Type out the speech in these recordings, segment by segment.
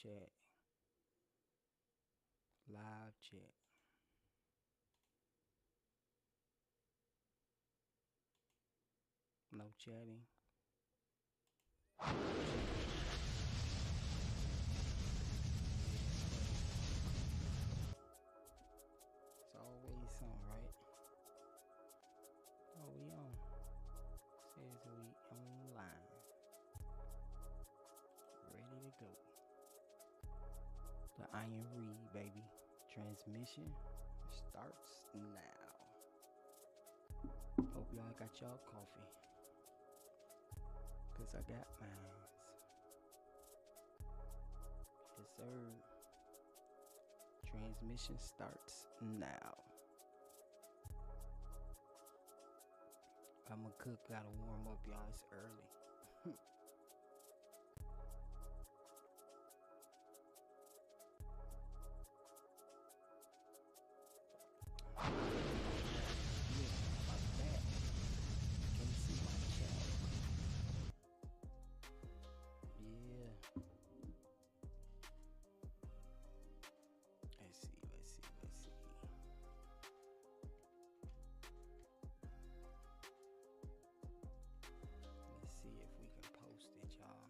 chat. Live chat. No chatting. It's always something, right? Oh, we on. Says we online. Ready to go. The Iron Reed, baby. Transmission starts now. Hope y'all got y'all coffee. Cause I got mine. Yes, sir. Transmission starts now. I'ma cook, gotta warm up, y'all. It's early. See if we can post it, y'all.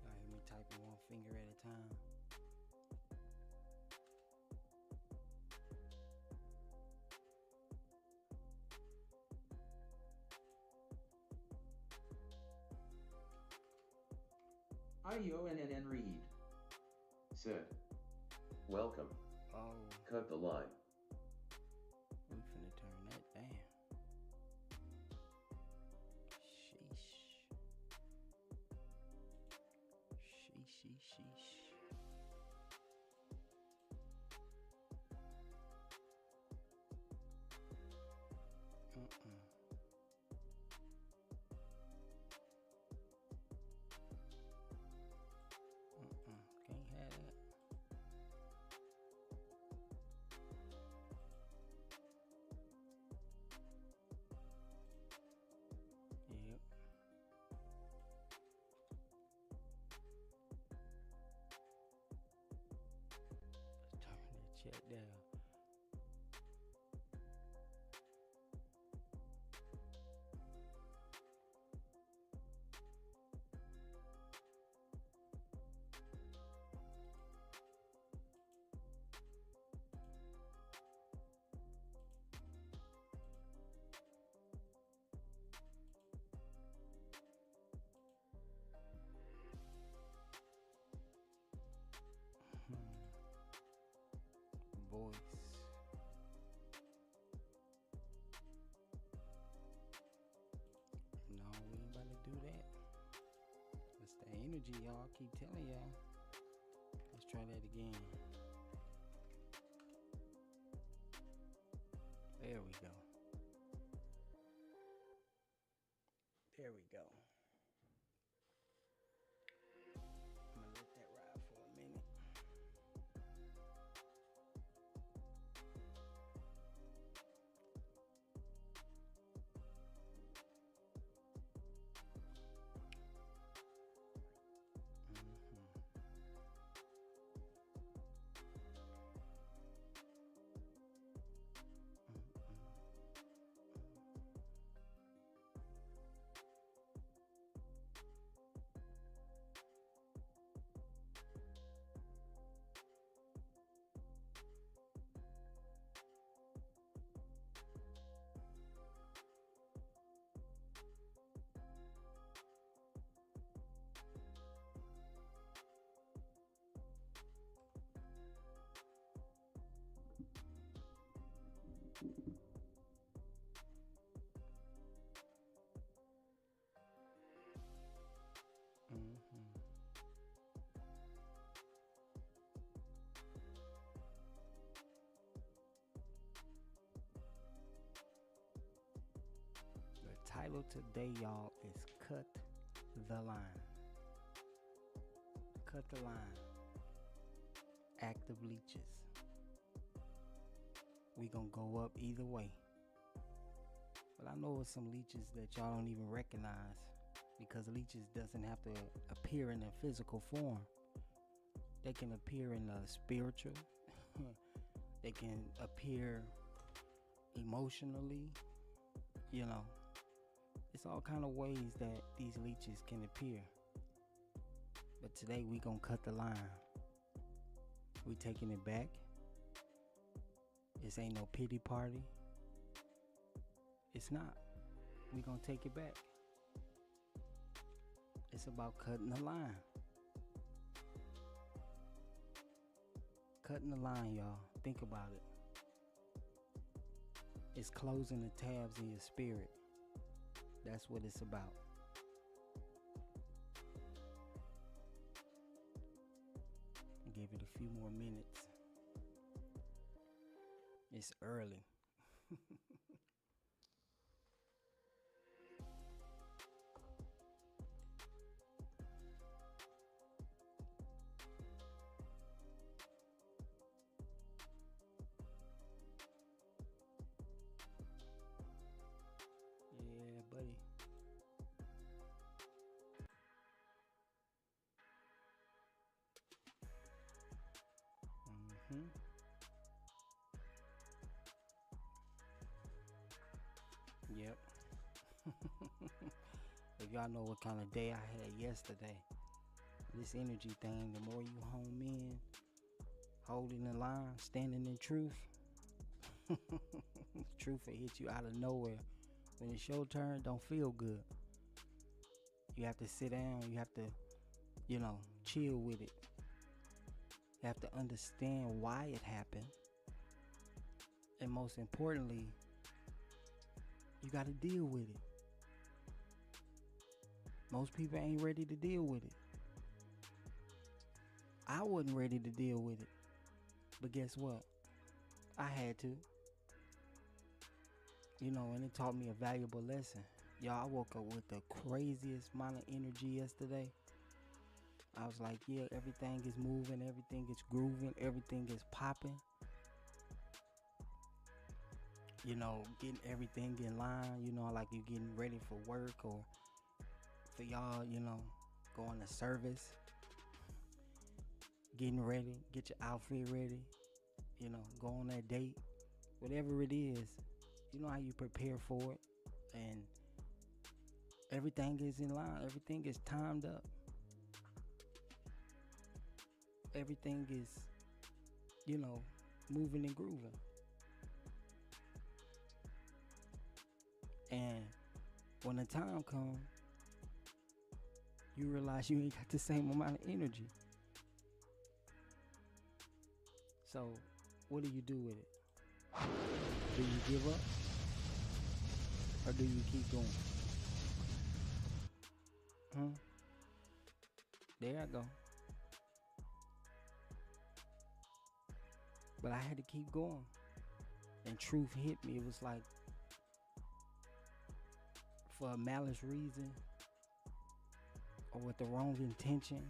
Y'all hear me typing one finger at a time? IONNN Reed said, welcome. Oh. Cut the line. We finna turn that down. Sheesh. Sheesh. Can't have that. Yep. Let's turn that chat down. Voice. No, we ain't about to do that. It's the energy, y'all. I keep telling y'all. Let's try that again. There we go. There we go. I'm gonna let that ride for a minute. The title today, y'all, is Cut the Line. Cut the line. Active leeches. We gonna go up either way. But I know it's some leeches that y'all don't even recognize because leeches doesn't have to appear in a physical form. They can appear in a spiritual. They can appear emotionally. You know, it's all kind of ways that these leeches can appear. But today we gonna cut the line. We taking it back. This ain't no pity party. It's not. We gonna take it back. It's about cutting the line. Cutting the line, y'all. Think about it. It's closing the tabs in your spirit. That's what it's about. Give it a few more minutes. It's early. Yeah, buddy. Yep. If y'all know what kind of day I had yesterday, this energy thing, the more you home in, holding the line, standing in truth, truth will hit you out of nowhere. When it's your turn, don't feel good. You have to sit down. You have to, chill with it. You have to understand why it happened. And most importantly, you got to deal with it. Most people ain't ready to deal with it. I wasn't ready to deal with it. But guess what? I had to. And it taught me a valuable lesson. Y'all, I woke up with the craziest amount of energy yesterday. I was like, yeah, everything is moving, everything is grooving, everything is popping. Getting everything in line, like you getting ready for work, or for y'all, going to service, getting ready, get your outfit ready, go on that date, whatever it is, how you prepare for it, and everything is in line, everything is timed up, everything is, moving and grooving. And when the time comes, you realize you ain't got the same amount of energy. So, what do you do with it? Do you give up? Or do you keep going? There I go. But I had to keep going. And truth hit me. It was like, for a malice reason, or with the wrong intention,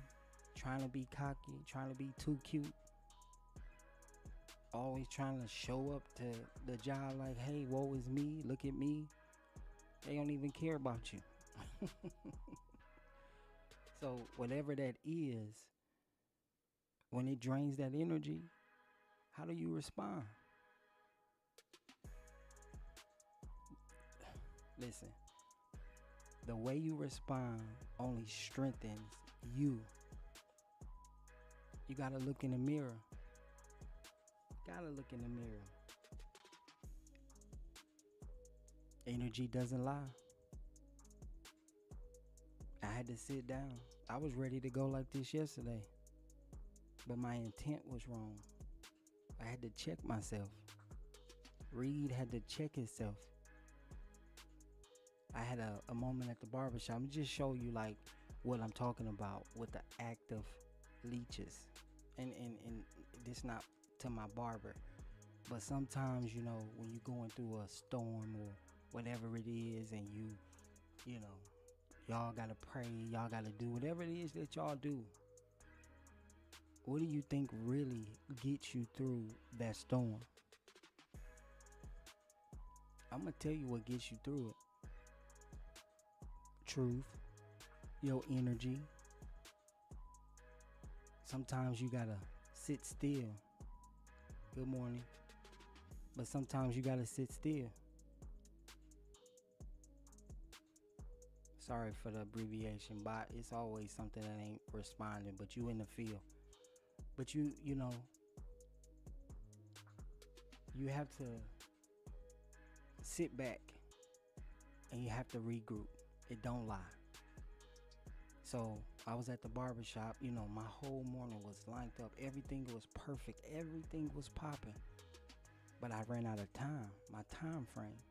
trying to be cocky, trying to be too cute, always trying to show up to the job like, hey, woe is me, look at me. They don't even care about you. So whatever that is, when it drains that energy, how do you respond? Listen. The way you respond only strengthens you. You gotta look in the mirror. Energy doesn't lie. I had to sit down. I was ready to go like this yesterday, but my intent was wrong. I had to check myself. Reed had to check himself. I had a moment at the barbershop. I'm just show you like what I'm talking about with the active leeches. And this not to my barber, but sometimes, when you're going through a storm or whatever it is, and y'all gotta pray, y'all gotta do whatever it is that y'all do. What do you think really gets you through that storm? I'm gonna tell you what gets you through it. Truth, your energy. Sometimes you gotta sit still. Good morning. But sometimes you gotta sit still. Sorry for the abbreviation, but it's always something that ain't responding, but you in the field. But you know, you have to sit back and you have to regroup. It don't lie. So I was at the barber shop, my whole morning was lined up. Everything was perfect. Everything was popping. But I ran out of time, my time frame.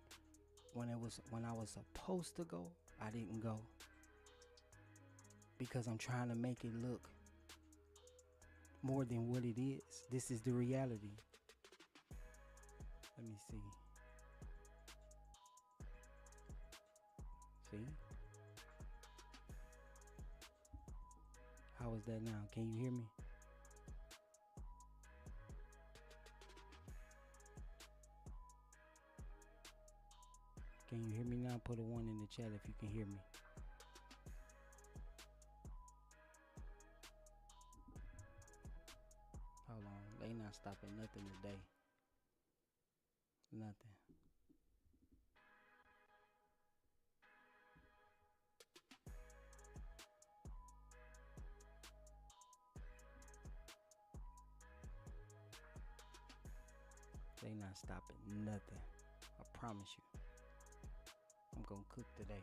When I was supposed to go, I didn't go. Because I'm trying to make it look more than what it is. This is the reality. Let me see. See? How is that now? Can you hear me? Can you hear me now? Put a 1 in the chat if you can hear me. Hold on. They not stopping nothing today. Nothing. They not stopping nothing. I promise you. I'm gonna cook today.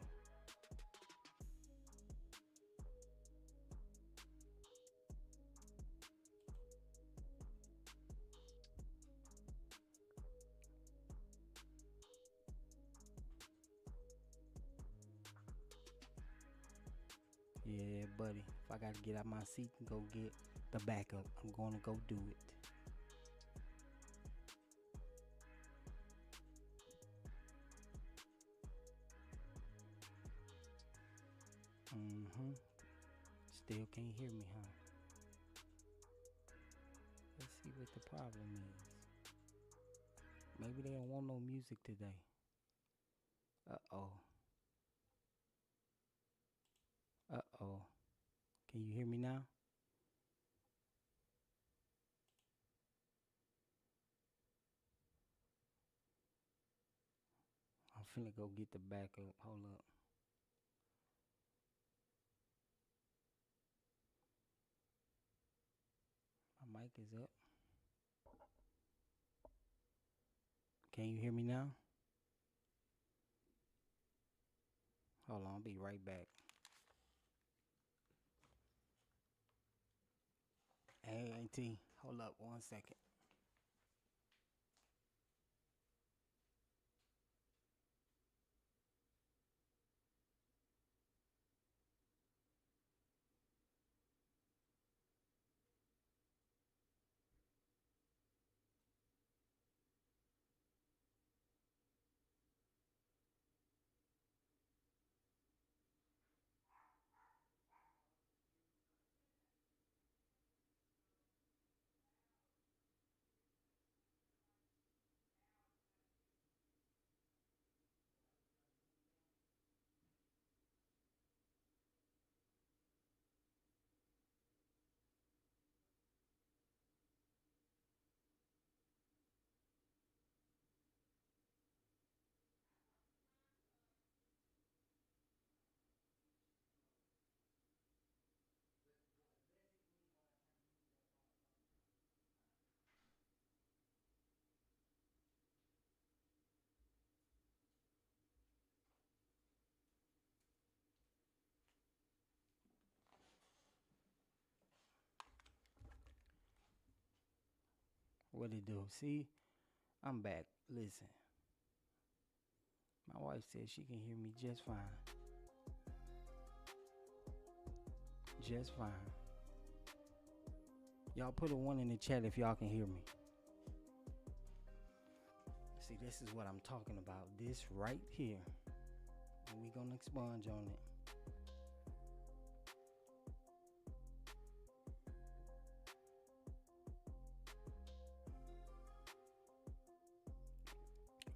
Yeah, buddy. If I gotta get out my seat and go get the backup, I'm gonna go do it. Still can't hear me, huh? Let's see what the problem is. Maybe they don't want no music today. Uh-oh. Uh-oh. Can you hear me now? I'm finna go get the backup. Hold up. My mic is up. Can you hear me now? Hold on, I'll be right back. Hey, Auntie, hold up 1 second. What it do? See, I'm back. Listen. My wife said she can hear me just fine. Just fine. Y'all put a 1 in the chat if y'all can hear me. See, this is what I'm talking about. This right here. And we gonna expunge on it.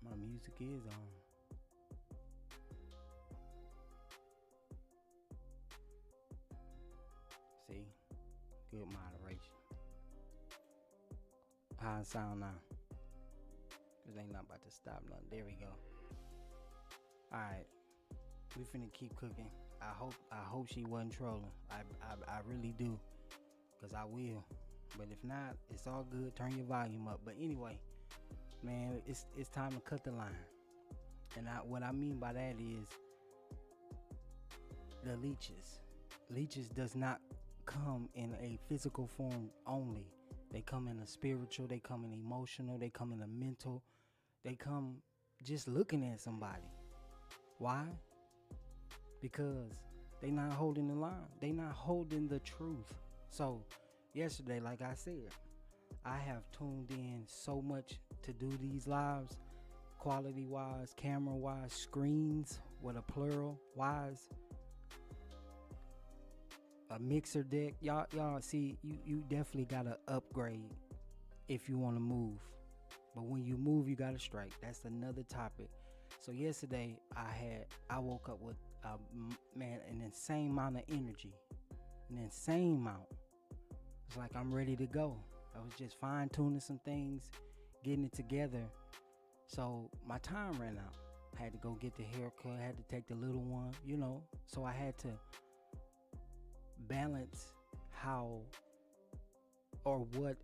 My music is on. good moderation. How it sound now? Cause ain't not about to stop nothing. There we go. Alright. We finna keep cooking. I hope she wasn't trolling. I really do. Cause I will. But if not, it's all good. Turn your volume up. But anyway, man, it's time to cut the line. And what I mean by that is the leeches. Leeches does not come in a physical form only. They come in a spiritual, they come in emotional, they come in a mental, they come just looking at somebody. Why? Because they not holding the line. They not holding the truth. So yesterday, like I said, I have tuned in so much to do these lives, quality wise, camera wise, screens with a plural wise, a mixer deck. Y'all see, you definitely gotta upgrade if you want to move. But when you move, you gotta strike. That's another topic. So yesterday, I woke up with an insane amount of energy, an insane amount. It's like I'm ready to go. I was just fine tuning some things, getting it together. So my time ran out. I had to go get the haircut. I had to take the little one, So I had to balance how or what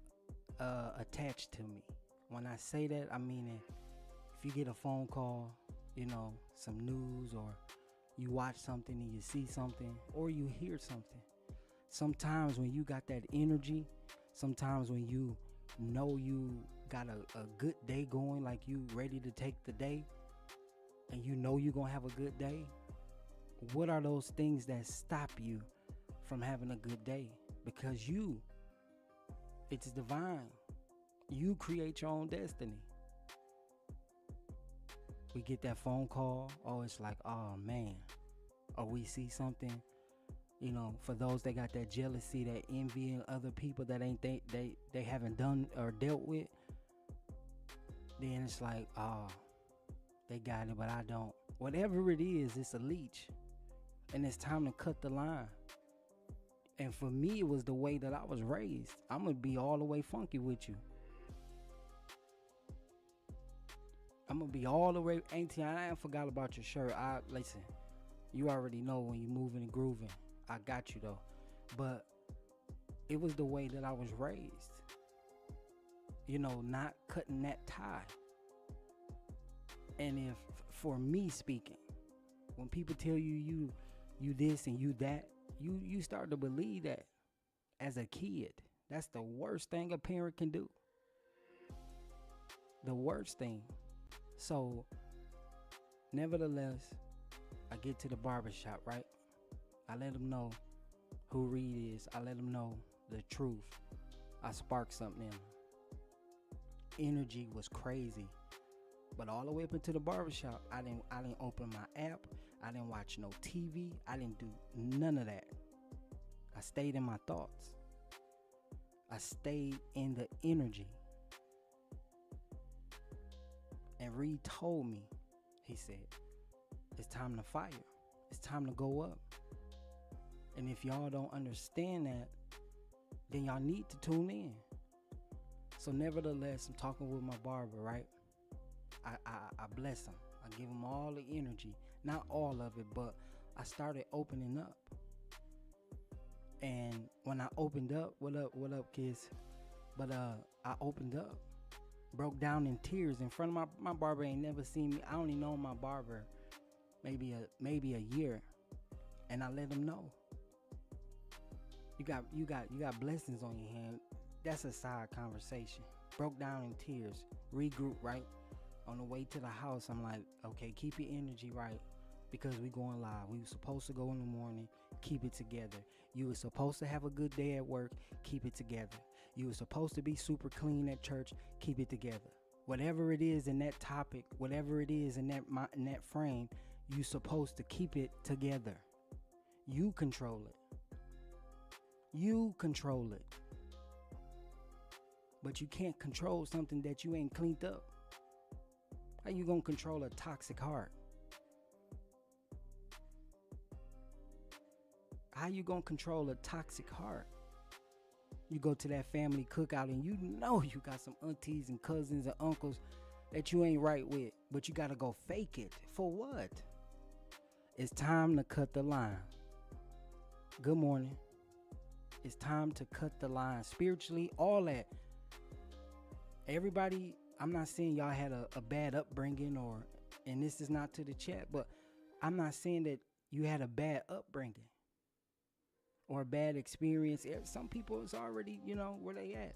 attached to me. When I say that, I mean it. If you get a phone call, some news, or you watch something and you see something, or you hear something, sometimes when you got that energy, sometimes when you know you got a good day going, like you ready to take the day, and you know you're gonna have a good day, what are those things that stop you from having a good day? Because it's divine. You create your own destiny. We get that phone call, it's like, oh man. Or we see something, for those that got that jealousy, that envy in other people that ain't they haven't done or dealt with, then it's like, oh, they got it, but I don't. Whatever it is, it's a leech. And it's time to cut the line. And for me, it was the way that I was raised. I'm going to be all the way funky with you. I'm going to be all the way, Auntie, I ain't forgot about your shirt. Listen, you already know when you moving and grooving. I got you though. But it was the way that I was raised. Not cutting that tie. And if, for me speaking, when people tell you this and you that, you start to believe that as a kid. That's the worst thing a parent can do. The worst thing. So, nevertheless, I get to the barbershop, right? I let them know who Reed is. I let them know the truth. I sparked something in them. Energy was crazy. But all the way up into the barbershop, I didn't open my app. I didn't watch no TV. I didn't do none of that. I stayed in my thoughts. I stayed in the energy. And Reed told me, he said, it's time to fire. It's time to go up. And if y'all don't understand that, then y'all need to tune in. So nevertheless, I'm talking with my barber, right? I bless him. I give him all the energy. Not all of it, but I started opening up. And when I opened up, what up, kids? But I opened up, broke down in tears in front of my barber. Ain't never seen me. I only know my barber maybe a year, and I let him know. You got blessings on your hand. That's a side conversation. Broke down in tears. Regroup, right? On the way to the house, I'm like, okay, keep your energy right, because we going live. We were supposed to go in the morning. Keep it together. You were supposed to have a good day at work. Keep it together. You were supposed to be super clean at church. Keep it together. Whatever it is in that topic, whatever it is in that frame, you supposed to keep it together. You control it. You control it. But you can't control something that you ain't cleaned up. How you gonna control a toxic heart? How you gonna control a toxic heart? You go to that family cookout and you know you got some aunties and cousins and uncles that you ain't right with, but you gotta go fake it. For what? It's time to cut the line. Good morning. It's time to cut the line spiritually, all that. Everybody, I'm not saying y'all had a bad upbringing and this is not to the chat, but I'm not saying that you had a bad upbringing or a bad experience. Some people is already, where they at.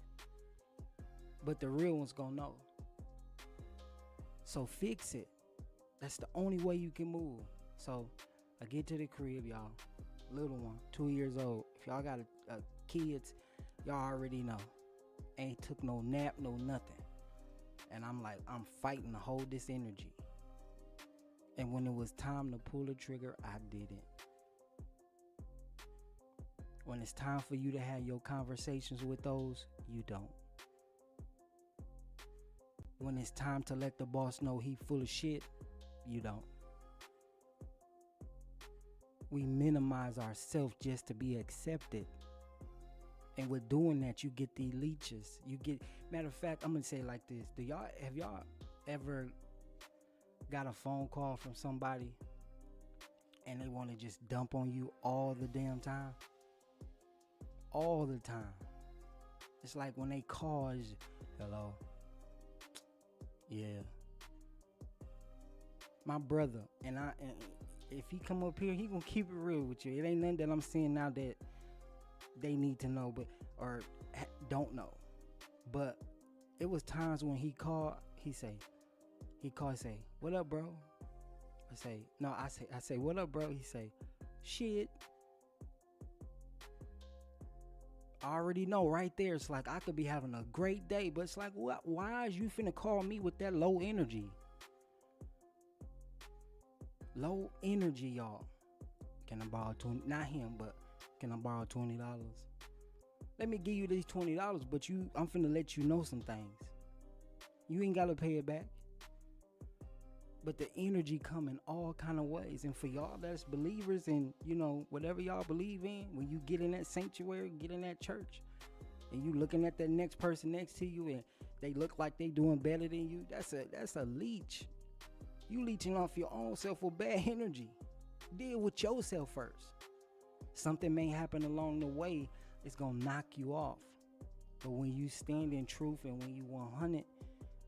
But the real ones gonna know. So fix it. That's the only way you can move. So I get to the crib, y'all. Little one, 2 years old. If y'all got kids, y'all already know. Ain't took no nap, no nothing. And I'm fighting to hold this energy. And when it was time to pull the trigger, I didn't. When it's time for you to have your conversations with those, you don't. When it's time to let the boss know he full of shit, you don't. We minimize ourselves just to be accepted. And with doing that, you get the leeches. Matter of fact, I'm gonna say it like this. Have y'all ever got a phone call from somebody and they want to just dump on you all the damn time? All the time. It's like when they call, it's, hello. Yeah. My brother, and if he come up here, he gonna keep it real with you. It ain't nothing that I'm saying now that they need to know, or don't know. But it was times when he called, he say, what up, bro? I say, what up, bro? He say, shit. I already know right there. It's like I could be having a great day, but it's like, why is you finna call me with that low energy? Low energy, y'all. Can I borrow $20? Not him, but can I borrow $20? Let me give you these $20, but I'm finna let you know some things. You ain't gotta pay it back. But the energy come in all kind of ways. And for y'all that's believers and, whatever y'all believe in, when you get in that sanctuary, get in that church, and you looking at that next person next to you and they look like they doing better than you, that's a leech. You leeching off your own self with bad energy. Deal with yourself first. Something may happen along the way. It's going to knock you off. But when you stand in truth and when you 100,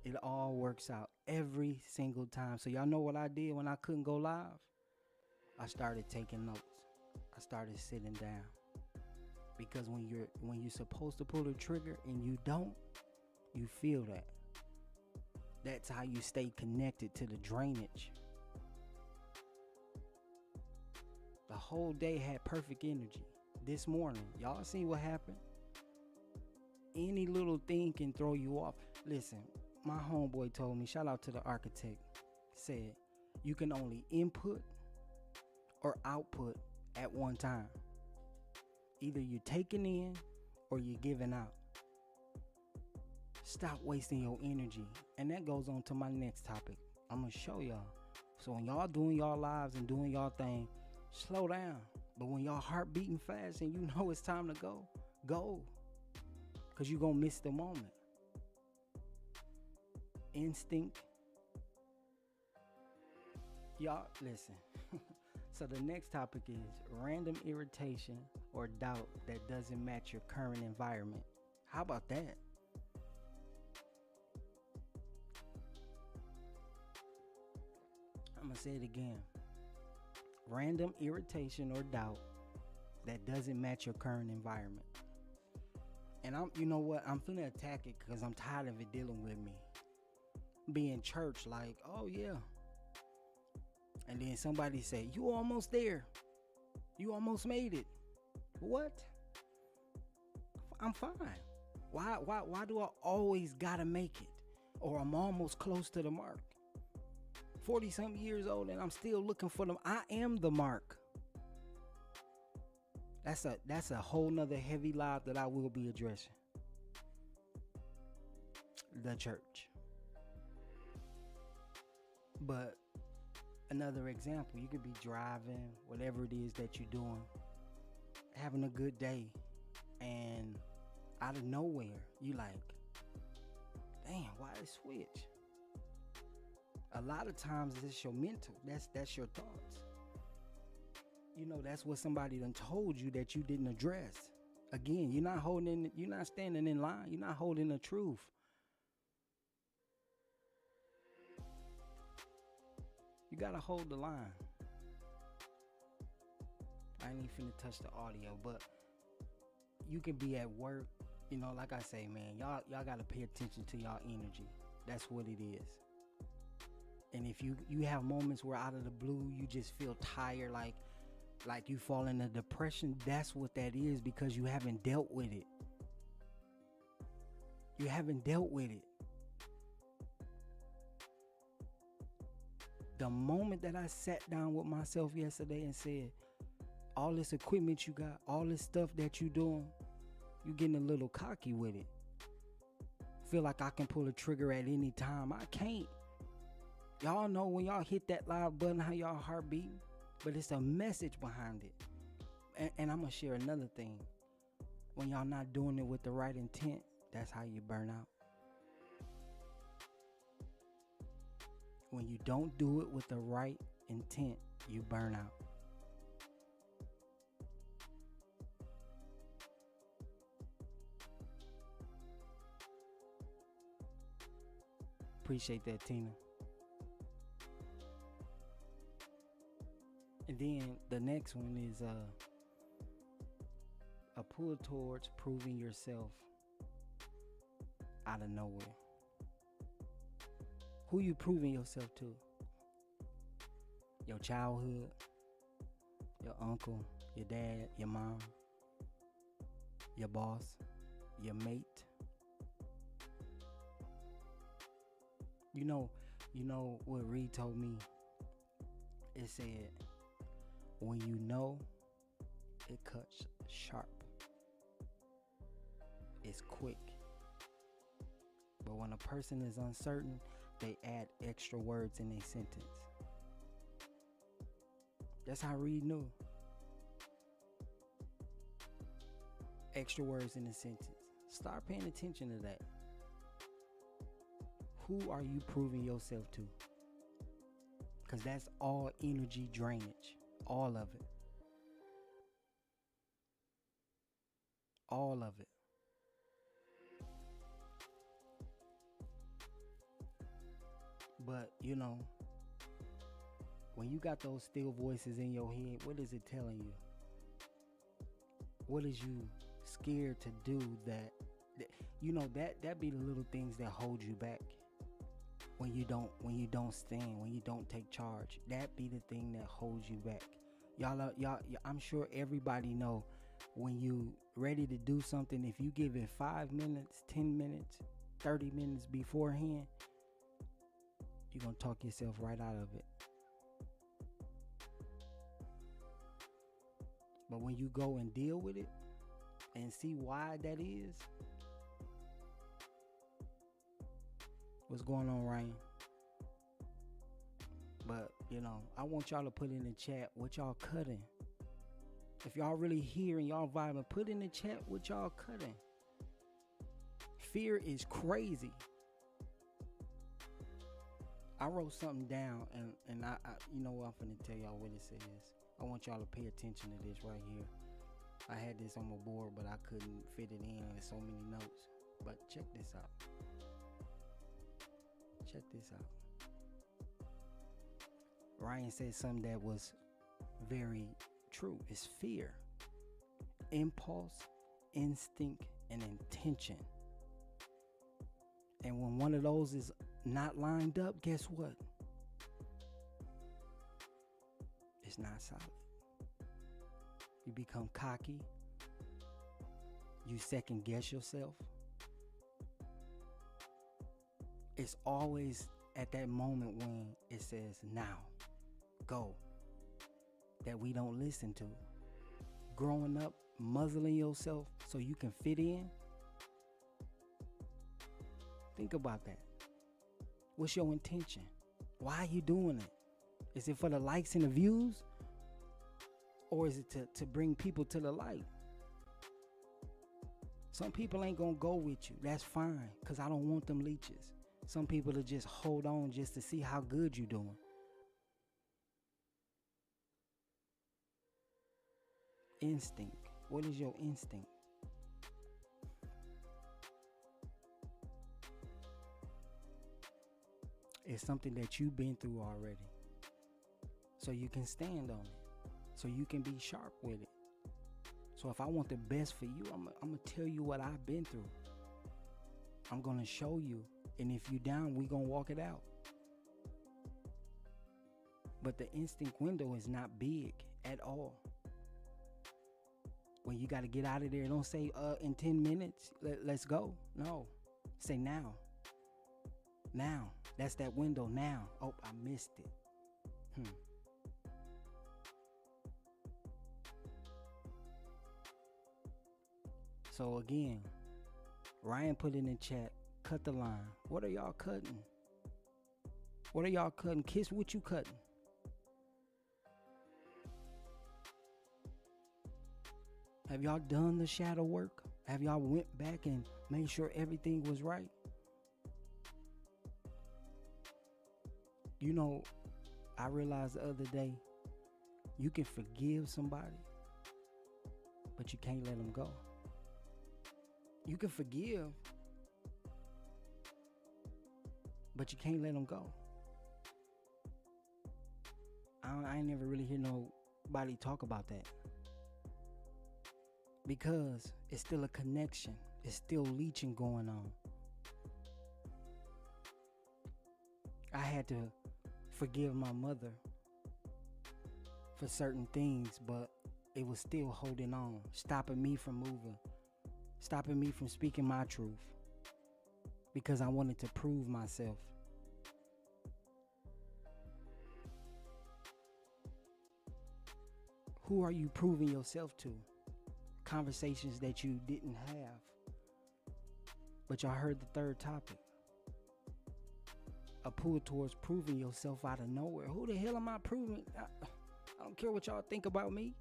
it all works out every single time. So y'all know what I did when I couldn't go live? I started taking notes. I started sitting down. Because when you're supposed to pull the trigger and you don't, you feel that. That's how you stay connected to the drainage. The whole day had perfect energy. This morning, y'all see what happened? Any little thing can throw you off. Listen, my homeboy told me, shout out to the architect, said you can only input or output at one time. Either you're taking in or you're giving out. Stop wasting your energy. And that goes on to my next topic. I'm going to show y'all. So when y'all doing y'all lives and doing y'all thing, slow down. But when y'all heart beating fast and you know it's time to go, go. Because you're going to miss the moment. Instinct. Y'all, listen. So the next topic is random irritation or doubt that doesn't match your current environment. How about that? I'm going to say it again. Random irritation or doubt that doesn't match your current environment. And you know what? I'm finna attack it because I'm tired of it dealing with me. Being church like, oh yeah. And then somebody say, you almost there. You almost made it. What? I'm fine. Why do I always gotta make it? Or I'm almost close to the mark. 40-something years old and I'm still looking for them. I am the mark. That's a whole nother heavy lie that I will be addressing. The church. But another example, you could be driving, whatever it is that you're doing, having a good day, and Out of nowhere, you like, damn, why it switch? A lot of times it's your mental. That's your thoughts. That's what somebody done told you that you didn't address. Again, you're not standing in line. You're not holding the truth. You gotta hold the line. I ain't even finna touch the audio, but you can be at work, like I say, man, y'all gotta pay attention to y'all energy. That's what it is. And if you have moments where out of the blue you just feel tired, like you fall into depression, that's what that is, because you haven't dealt with it. You haven't dealt with it. The moment that I sat down with myself yesterday and said, all this equipment you got, all this stuff that you doing, you getting a little cocky with it. Feel like I can pull a trigger at any time. I can't. Y'all know when y'all hit that live button, how y'all heart beating, but it's a message behind it. And I'm going to share another thing. When y'all not doing it with the right intent, that's how you burn out. When you don't do it with the right intent, you burn out. Appreciate that, Tina. And then the next one is a pull towards proving yourself out of nowhere. Who you proving yourself to? Your childhood, your uncle, your dad, your mom, your boss, your mate. You know what Reed told me? It said, when you know, it cuts sharp. It's quick. But when a person is uncertain, they add extra words in a sentence. That's how Reed knew. Extra words in a sentence. Start paying attention to that. Who are you proving yourself to? Because that's all energy drainage. All of it. All of it. But, when you got those still voices in your head, what is it telling you? What is you scared to do that be the little things that hold you back. When you don't stand, when you don't take charge, that be the thing that holds you back. Y'all, I'm sure everybody know when you ready to do something, if you give it 5 minutes, 10 minutes, 30 minutes beforehand, you're going to talk yourself right out of it. But when you go and deal with it and see why that is, what's going on, Ryan? But, I want y'all to put in the chat what y'all cutting. If y'all really here and y'all vibing, put in the chat what y'all cutting. Fear is crazy. I wrote something down, and I I'm finna tell y'all what it says. I want y'all to pay attention to this right here. I had this on my board, but I couldn't fit it in. There's so many notes. But check this out. Check this out. Ryan said something that was very true. It's fear, impulse, instinct, and intention. And when one of those is not lined up, guess what? It's not solid. You become cocky. You second guess yourself. It's always at that moment when it says now, go, that we don't listen to. Growing up, muzzling yourself so you can fit in. Think about that. What's your intention? Why are you doing it? Is it for the likes and the views? Or is it to bring people to the light? Some people ain't gonna go with you. That's fine, because I don't want them leeches. Some people will just hold on just to see how good you doing. Instinct. What is your instinct? It's something that you've been through already. So you can stand on it. So you can be sharp with it. So if I want the best for you, I'm going to tell you what I've been through. I'm going to show you. And if you down, we going to walk it out. But the instinct window is not big at all. When you got to get out of there, don't say in 10 minutes, let's go. No. Say now. Now. That's that window now. Oh, I missed it. So again, Ryan put in the chat, cut the line. What are y'all cutting? What are y'all cutting? Kiss, what you cutting? Have y'all done the shadow work? Have y'all went back and made sure everything was right? You know, I realized the other day, you can forgive somebody, but you can't let them go. You can forgive, but you can't let them go. I ain't never really hear nobody talk about that. Because it's still a connection. It's still leeching going on. I had to forgive my mother for certain things, but it was still holding on, stopping me from moving, stopping me from speaking my truth, because I wanted to prove myself. Who are you proving yourself to? Conversations that you didn't have, but y'all heard the third topic. A pull towards proving yourself out of nowhere. Who the hell am I proving? I don't care what y'all think about me.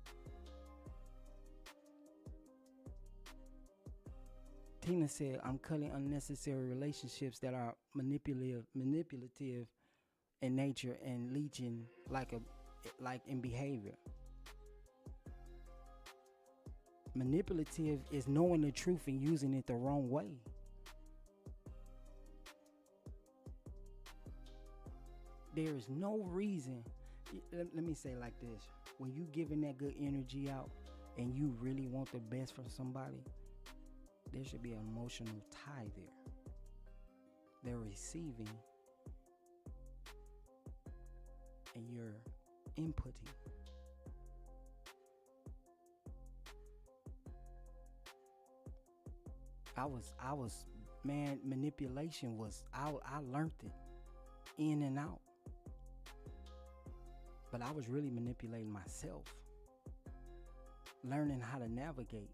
Tina said, I'm cutting unnecessary relationships that are manipulative in nature and leeching like in behavior. Manipulative is knowing the truth and using it the wrong way. There is no reason. Let me say it like this. When you giving that good energy out and you really want the best for somebody, there should be an emotional tie there. They're receiving and you're inputting. Manipulation was, I learned it in and out. But I was really manipulating myself, learning how to navigate.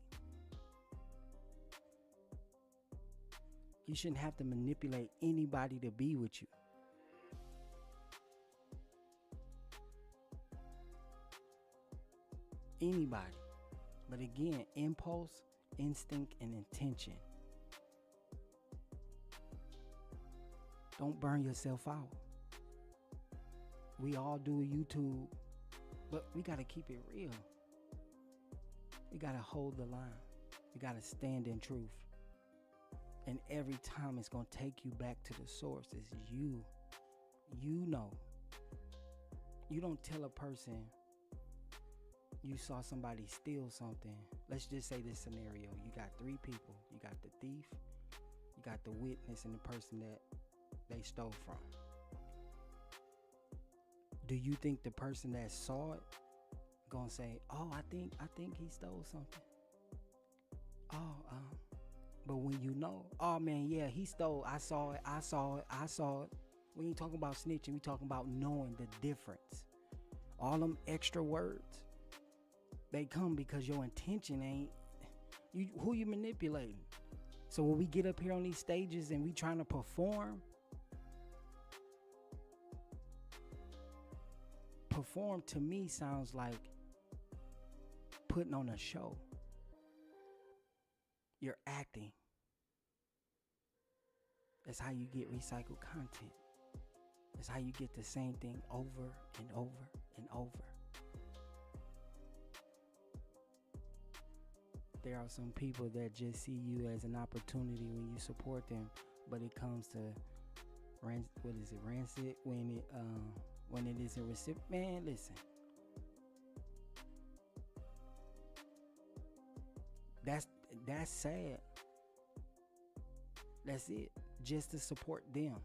You shouldn't have to manipulate anybody to be with you. Anybody. But again, impulse, instinct, and intention. Don't burn yourself out. We all do YouTube, but we got to keep it real. We got to hold the line. We got to stand in truth. And every time it's going to take you back to the source. It's you. You know. You don't tell a person you saw somebody steal something. Let's just say this scenario. You got 3 people. You got the thief, you got the witness, and the person that they stole from. Do you think the person that saw it gonna say, oh, I think he stole something? But when you know, oh man, yeah, he stole, I saw it. We ain't talking about snitching, we talking about knowing the difference. All them extra words, they come because your intention ain't, who you manipulating? So when we get up here on these stages and we trying to perform to me sounds like putting on a show. You're acting. That's how you get recycled content. That's how you get the same thing over and over and over. There are some people that just see you as an opportunity when you support them, but it comes to rancid when it isn't recipient. Man, listen. That's sad. That's it. Just to support them.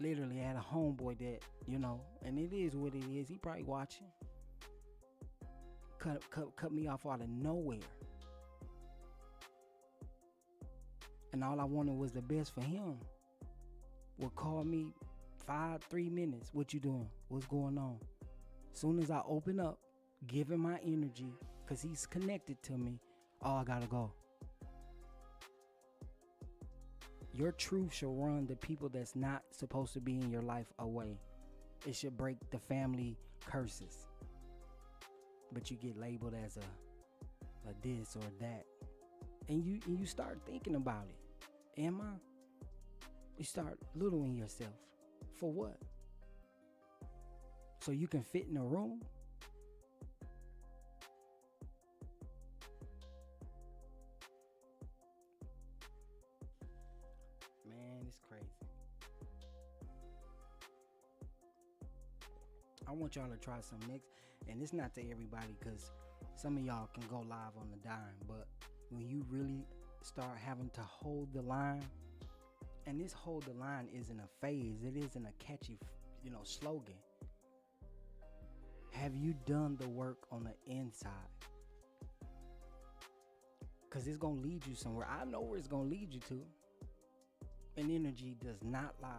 Literally had a homeboy that, and it is what it is. He probably watching. Cut me off out of nowhere. And all I wanted was the best for him. Would call me 3 minutes. What you doing? What's going on? Soon as I open up, give him my energy, because he's connected to me, I gotta go. Your truth shall run the people that's not supposed to be in your life away. It should break the family curses. But you get labeled as a this or that. And you start thinking about it. Am I? You start littling yourself. For what? So you can fit in a room? Man, it's crazy. I want y'all to try some next. And it's not to everybody, because some of y'all can go live on the dime. But when you really start having to hold the line, and this hold the line isn't a phase, it isn't a catchy, slogan. Have you done the work on the inside? Because it's going to lead you somewhere. I know where it's going to lead you to. And energy does not lie.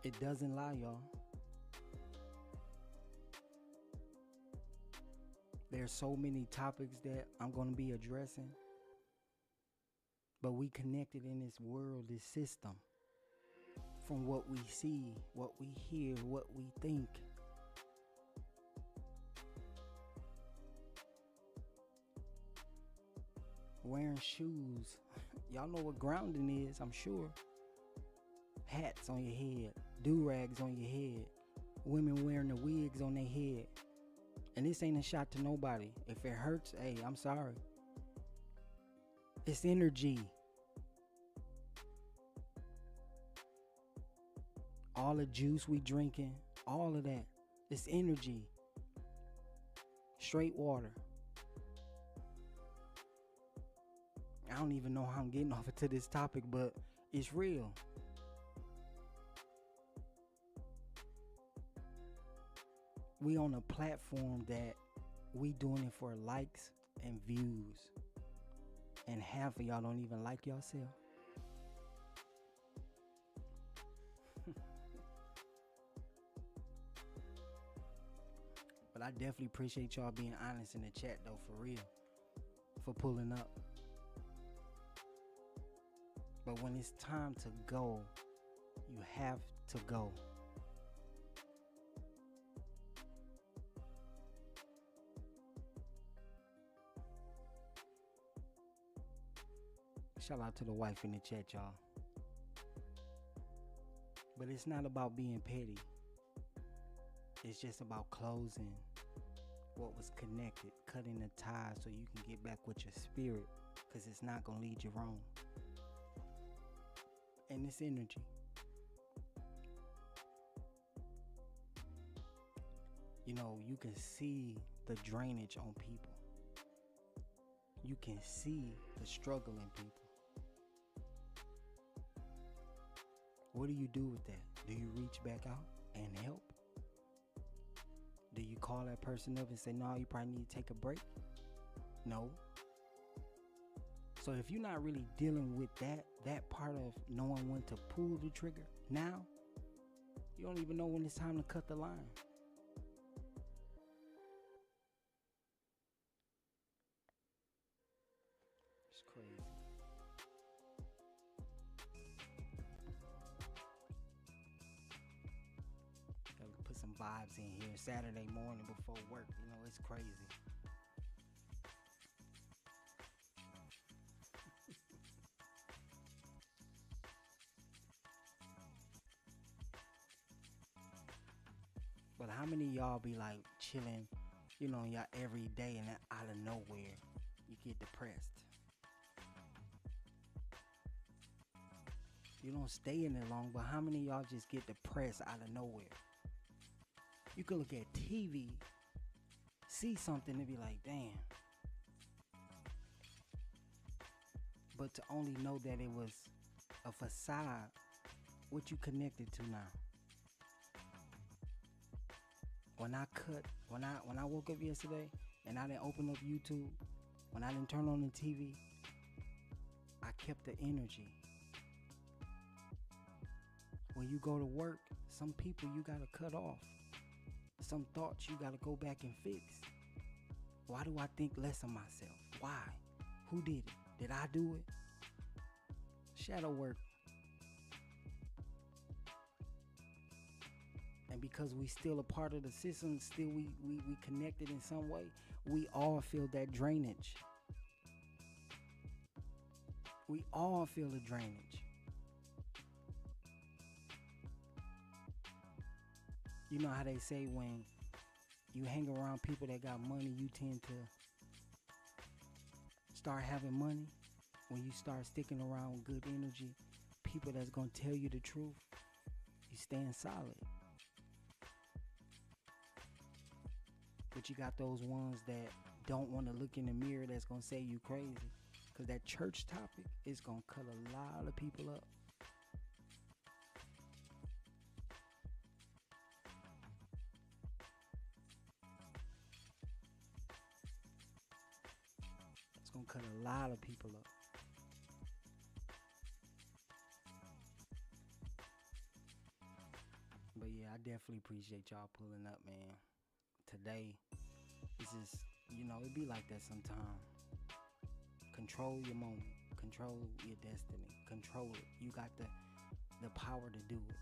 It doesn't lie, y'all. There's so many topics that I'm going to be addressing. But we connected in this world, this system. From what we see, what we hear, what we think. Wearing shoes. Y'all know what grounding is, I'm sure. Hats on your head. Do-rags on your head. Women wearing the wigs on their head. And this ain't a shot to nobody. If it hurts, hey, I'm sorry. It's energy. All the juice we drinking, all of that. It's energy. Straight water. I don't even know how I'm getting off into this topic, but it's real. We on a platform that we doing it for likes and views. And half of y'all don't even like yourself. But I definitely appreciate y'all being honest in the chat though, for real. For pulling up. But when it's time to go, you have to go. Shout out to the wife in the chat, y'all. But it's not about being petty. It's just about closing what was connected, cutting the ties so you can get back with your spirit, because it's not going to lead you wrong. And it's energy. You can see the drainage on people. You can see the struggle in people. What do you do with that? Do you reach back out and help? Do you call that person up and say, no, you probably need to take a break? No. So if you're not really dealing with that part of knowing when to pull the trigger now, you don't even know when it's time to cut the line. It's crazy. vibes in here. Saturday morning before work, it's crazy. But how many of y'all be like chilling, y'all every day and then out of nowhere you get depressed? You don't stay in it long, but how many of y'all just get depressed out of nowhere? You could look at TV, see something and be like, damn. But to only know that it was a facade, what you connected to now. When I woke up yesterday and I didn't open up YouTube, when I didn't turn on the TV, I kept the energy. When you go to work, some people you gotta cut off. Some thoughts you gotta go back and fix. Why do I think less of myself? Why? Who did it? Did I do it? Shadow work. And because we still a part of the system, still we connected in some way, we all feel that drainage. We all feel the drainage. You know how they say when you hang around people that got money, you tend to start having money. When you start sticking around with good energy, people that's going to tell you the truth, you stand solid. But you got those ones that don't want to look in the mirror that's going to say you crazy. Because that church topic is going to cut a lot of people up. It's going to cut a lot of people up. But yeah, I definitely appreciate y'all pulling up, man. Today, it's just, it be like that sometimes. Control your moment. Control your destiny. Control it. You got the power to do it.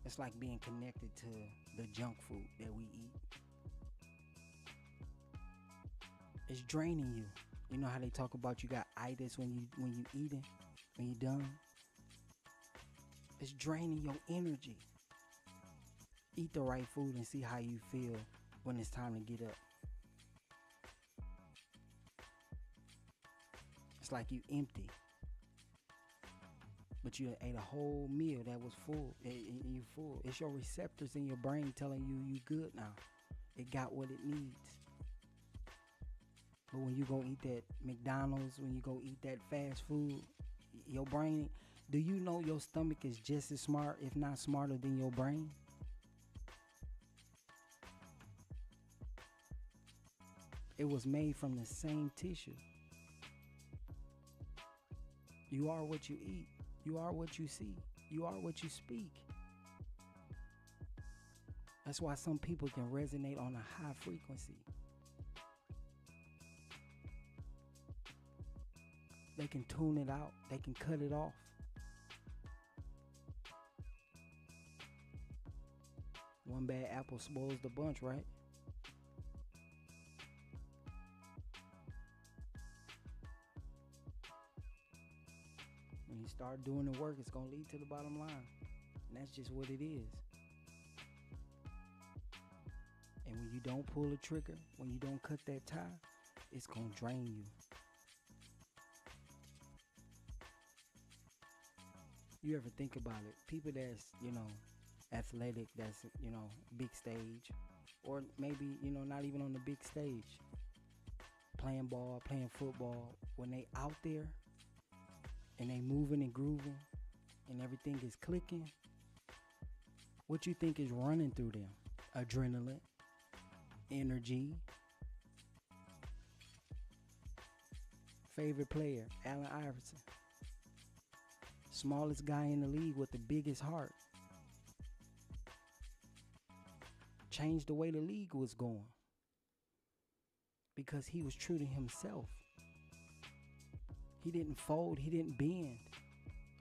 It's like being connected to the junk food that we eat. It's draining you. You know how they talk about you got itis when you eating, when you done? It's draining your energy. Eat the right food and see how you feel when it's time to get up. It's like you empty, but you ate a whole meal that was full. You full. It's your receptors in your brain telling you good now. It got what it needs. But when you go eat that McDonald's, when you go eat that fast food, your brain, do you know your stomach is just as smart, if not smarter than your brain? It was made from the same tissue. You are what you eat. You are what you see. You are what you speak. That's why some people can resonate on a high frequency. They can tune it out. They can cut it off. One bad apple spoils the bunch, right? When you start doing the work, it's going to lead to the bottom line. And that's just what it is. And when you don't pull the trigger, when you don't cut that tie, it's going to drain you. You ever think about it? People that's, athletic, that's, big stage, or maybe, not even on the big stage, playing ball, playing football, when they out there and they moving and grooving and everything is clicking, what you think is running through them? Adrenaline, energy. Favorite player, Allen Iverson. Smallest guy in the league with the biggest heart. Changed the way the league was going because he was true to himself. He didn't fold. He didn't bend.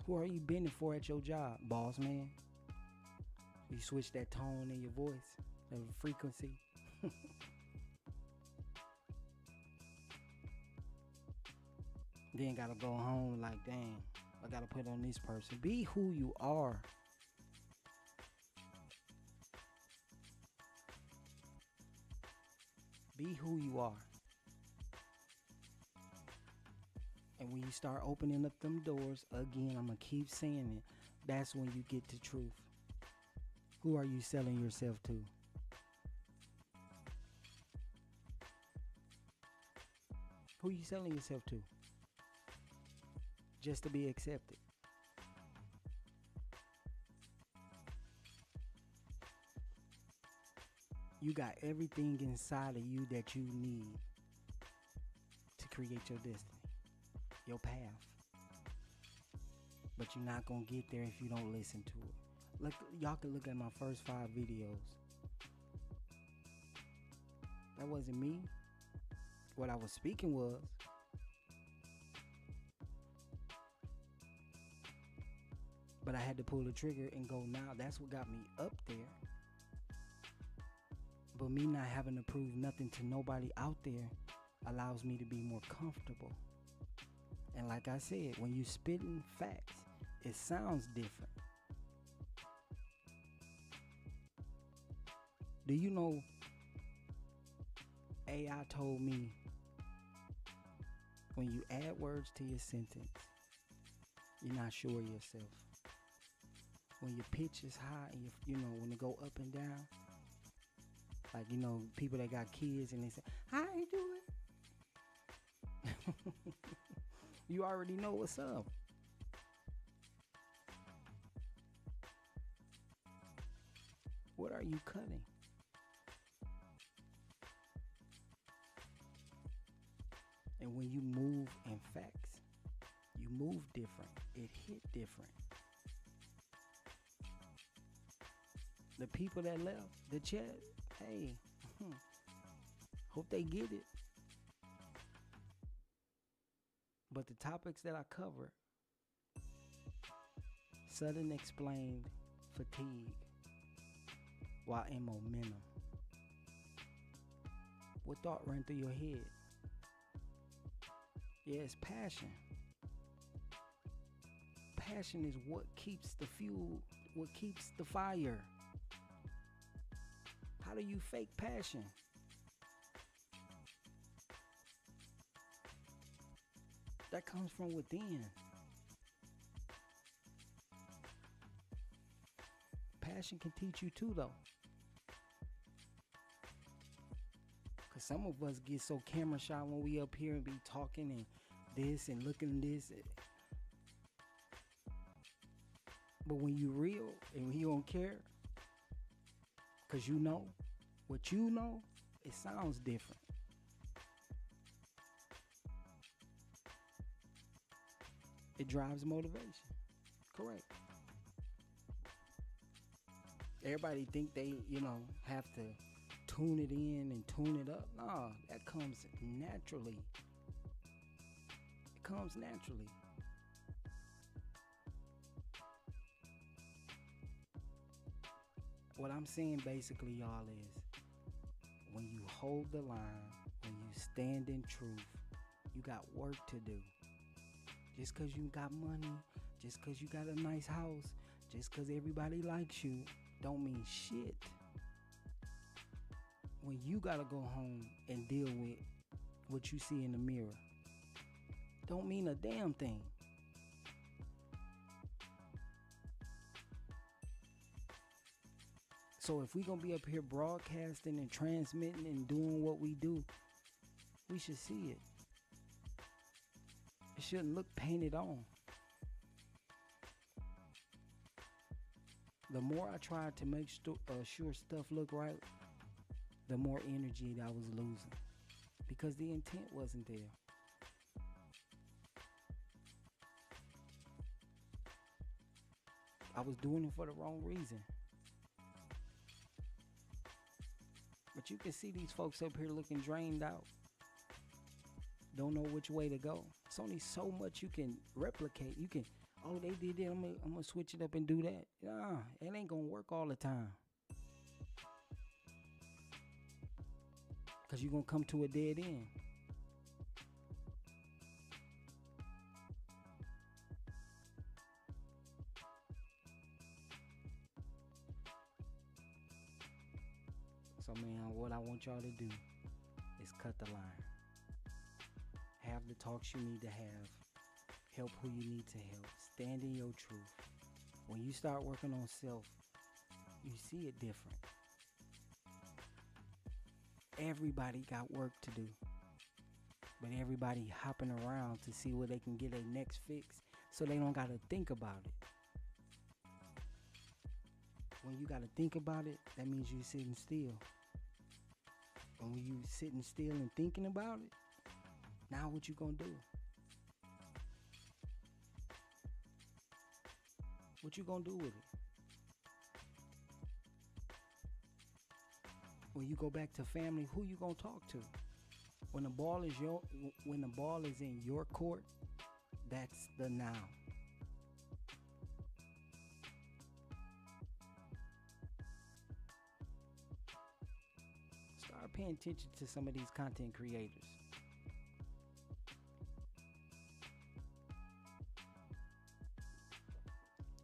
Who are you bending for at your job, boss man? You switch that tone in your voice, the frequency. Then gotta go home like, dang, I gotta put on this person. Be who you are. Be who you are. And when you start opening up them doors, again, I'm going to keep saying it, that's when you get the truth. Who are you selling yourself to? Who you selling yourself to? Just to be accepted. You got everything inside of you that you need to create your destiny, your path. But you're not going to get there if you don't listen to it. Look, y'all can look at my first 5 videos. That wasn't me. What I was speaking was, but I had to pull the trigger and go now. That's what got me up there. But me not having to prove nothing to nobody out there allows me to be more comfortable. And like I said, when you spitting facts, it sounds different. Do you know AI told me when you add words to your sentence, you're not sure of yourself. When your pitch is high and you know, when it go up and down, like, you know, people that got kids and they say, how you doing? You already know what's up. What are you cutting? And when you move in facts, you move different. It hit different. The people that left the chat, hey, hope they get it. But the topics that I cover, sudden explained fatigue while in momentum. What thought ran through your head? Yeah, it's passion. Passion is what keeps the fuel, what keeps the fire. How do you fake passion? That comes from within. Passion can teach you too, though. Because some of us get so camera shy when we up here and be talking and this and looking this. But when you real and you don't care, because you know what you know, it sounds different. It drives motivation. Correct. Everybody think they, you know, have to tune it in and tune it up. Nah, that comes naturally. It comes naturally. What I'm saying basically, y'all, is when you hold the line, when you stand in truth, you got work to do. Just because you got money, just because you got a nice house, just because everybody likes you, don't mean shit. When you got to go home and deal with what you see in the mirror, don't mean a damn thing. So if we gonna be up here broadcasting and transmitting and doing what we do, we should see it. It shouldn't look painted on. The more I tried to make sure stuff looked right, the more energy that I was losing. Because the intent wasn't there. I was doing it for the wrong reason. But you can see these folks up here looking drained out. Don't know which way to go. It's only so much you can replicate. You can Oh, they did that. I'm gonna switch it up and do that. Nah, it ain't gonna work all the time. Cause you're gonna come to a dead end. So man, what I want y'all to do is cut the line. Have the talks you need to have. Help who you need to help. Stand in your truth. When you start working on self, you see it different. Everybody got work to do. But everybody hopping around to see where they can get their next fix so they don't gotta think about it. When you gotta think about it, that means you sitting still. And when you sitting still and thinking about it, now what you gonna do? What you gonna do with it? When you go back to family, who you gonna talk to? When the ball is in your court, that's the now. Start paying attention to some of these content creators.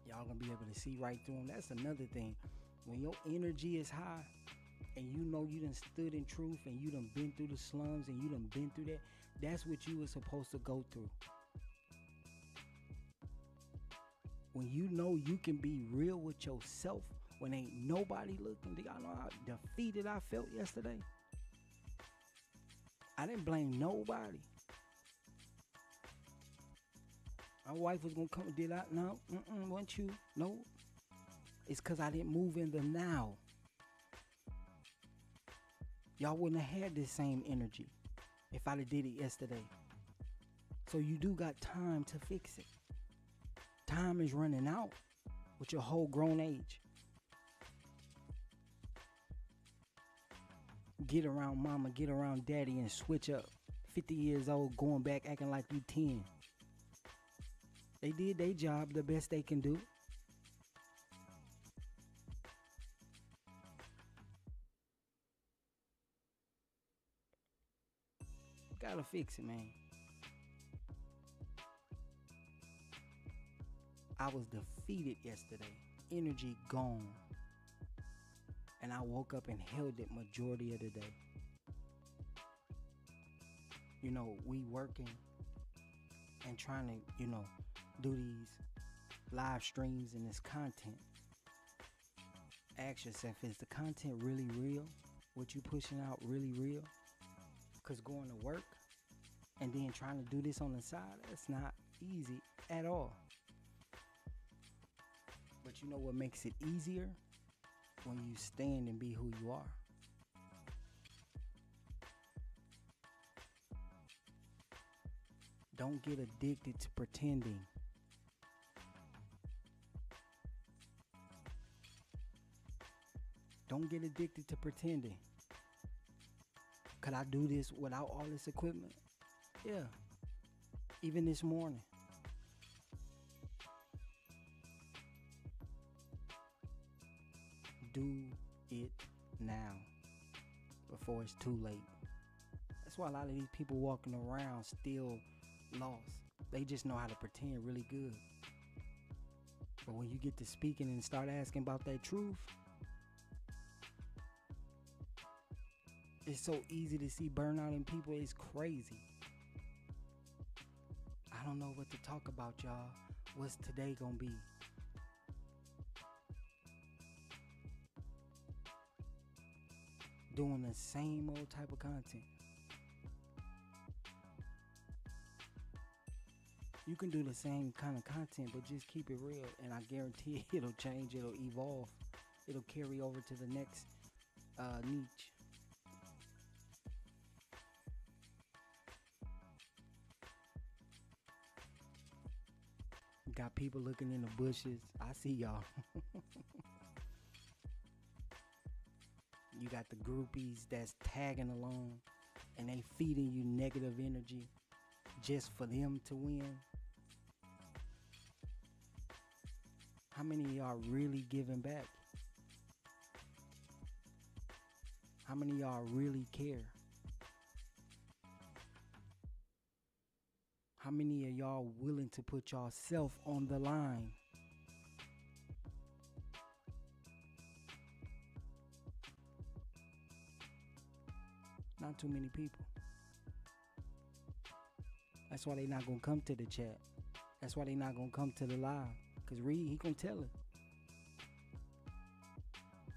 Y'all gonna be able to see right through them. That's another thing. When your energy is high and you know you done stood in truth and you done been through the slums and you done been through that, that's what you were supposed to go through. When you know you can be real with yourself when ain't nobody looking. Do y'all know how defeated I felt yesterday? I didn't blame nobody. My wife was gonna come. Did I? No, wasn't you? No. It's cause I didn't move in the now. Y'all wouldn't have had this same energy if I'd have did it yesterday. So you do got time to fix it. Time is running out with your whole grown age. Get around mama, get around daddy and switch up. 50 years old, going back acting like you 10. They did their job the best they can do. Gotta fix it, man. I was defeated yesterday. Energy gone. And I woke up and held it majority of the day. You know, we working and trying to, do these live streams and this content. Ask yourself, is the content really real? What you pushing out really real? Because going to work and then trying to do this on the side, that's not easy at all. But you know what makes it easier? When you stand and be who you are. Don't get addicted to pretending. Don't get addicted to pretending. Could I do this without all this equipment? Yeah. Even this morning. Do it now before it's too late. That's why a lot of these people walking around still lost. They just know how to pretend really good. But when you get to speaking and start asking about that truth, it's so easy to see burnout in people. It's crazy. I don't know what to talk about, y'all. What's today gonna be? Doing the same old type of content. You can do the same kind of content, but just keep it real, and I guarantee it'll change, it'll evolve, it'll carry over to the next niche. Got people looking in the bushes. I see y'all. You got the groupies that's tagging along and they feeding you negative energy just for them to win. many of y'all really giving back? How many of y'all really care? How many of y'all willing to put yourself on the line? Not too many people. That's why they not gonna come to the chat. That's why they not gonna come to the live. Cause Reed, he gonna tell it.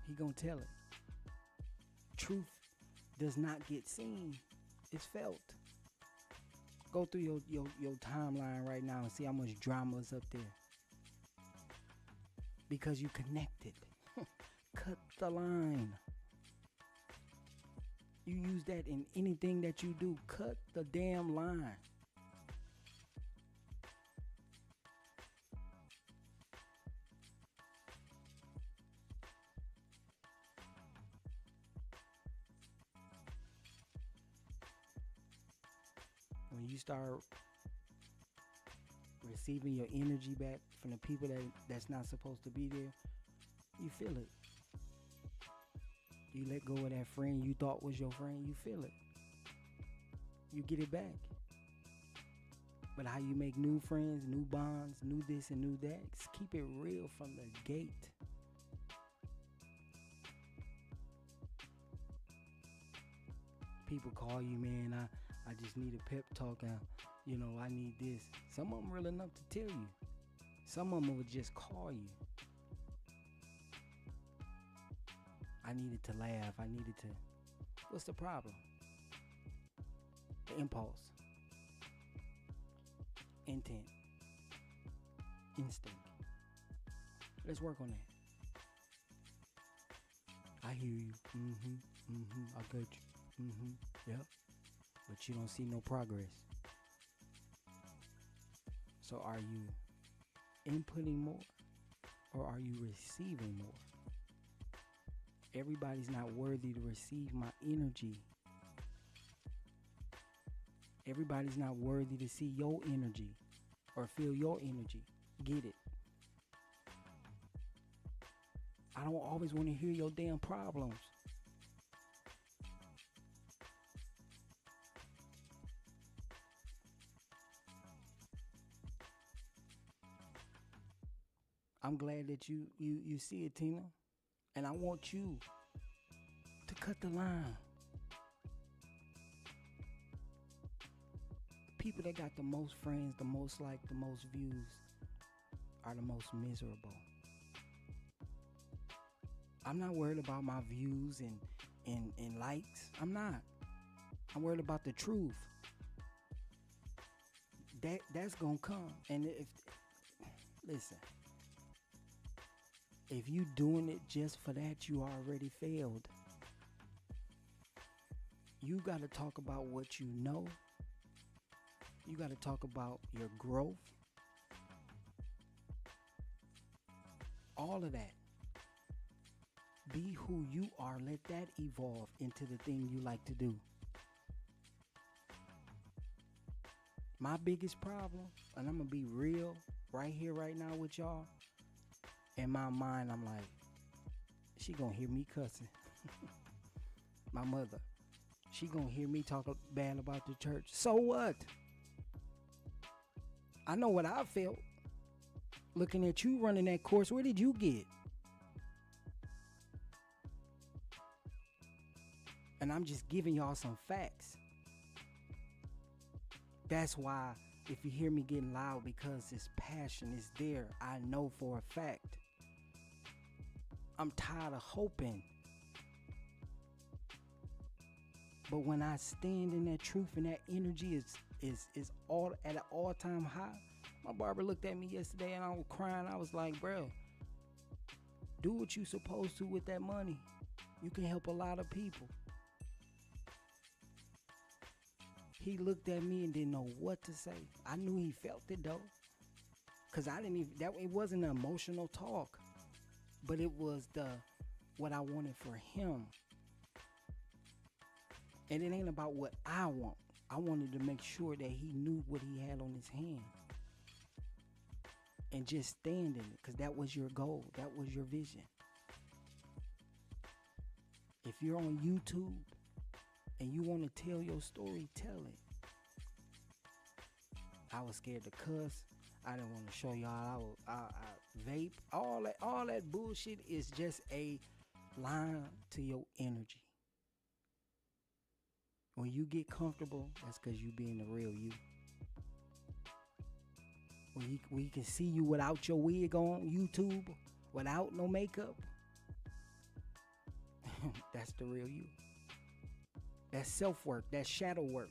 He gonna tell it. Truth does not get seen. It's felt. Go through your timeline right now and see how much drama is up there. Because you connected. Cut the line. You use that in anything that you do. Cut the damn line. When you start receiving your energy back from the people that's not supposed to be there, you feel it. You let go of that friend you thought was your friend, you feel it. You get it back. But how you make new friends, new bonds, new this and new that, just keep it real from the gate. People call you, man, I just need a pep talk. I need this. Some of them real enough to tell you. Some of them would just call you. I needed to laugh. I needed to. What's the problem? The impulse. Intent. Instinct. Let's work on that. I hear you. I got you. Yep. But you don't see no progress. So are you inputting more or are you receiving more? Everybody's not worthy to receive my energy. Everybody's not worthy to see your energy or feel your energy. Get it? I don't always want to hear your damn problems. I'm glad that you see it, Tina. And I want you to cut the line. The people that got the most friends, the most likes, the most views are the most miserable. I'm not worried about my views and likes. I'm not. I'm worried about the truth. That's gonna come. And listen. If you doing it just for that, you already failed. You got to talk about what you know. You got to talk about your growth. All of that. Be who you are. Let that evolve into the thing you like to do. My biggest problem, and I'm going to be real right here, right now with y'all. In my mind, I'm like, she gonna hear me cussing. My mother, she gonna hear me talk bad about the church. So what? I know what I felt. Looking at you running that course, where did you get? And I'm just giving y'all some facts. That's why if you hear me getting loud, because this passion is there. I know for a fact. I'm tired of hoping. But when I stand in that truth and that energy is all at an all-time high. My barber looked at me yesterday and I was crying. I was like, bro, do what you supposed to with that money. You can help a lot of people. He looked at me and didn't know what to say. I knew he felt it though. Cause it wasn't an emotional talk. But it was what I wanted for him. And it ain't about what I want. I wanted to make sure that he knew what he had on his hand. and just stand in it, because that was your goal. That was your vision. If you're on YouTube and you want to tell your story, tell it. I was scared to cuss. I didn't want to show y'all I vape. All that bullshit is just a line to your energy. When you get comfortable, that's because you being the real you. When you can see you without your wig on YouTube, without no makeup, that's the real you. That's self-work. That's shadow work.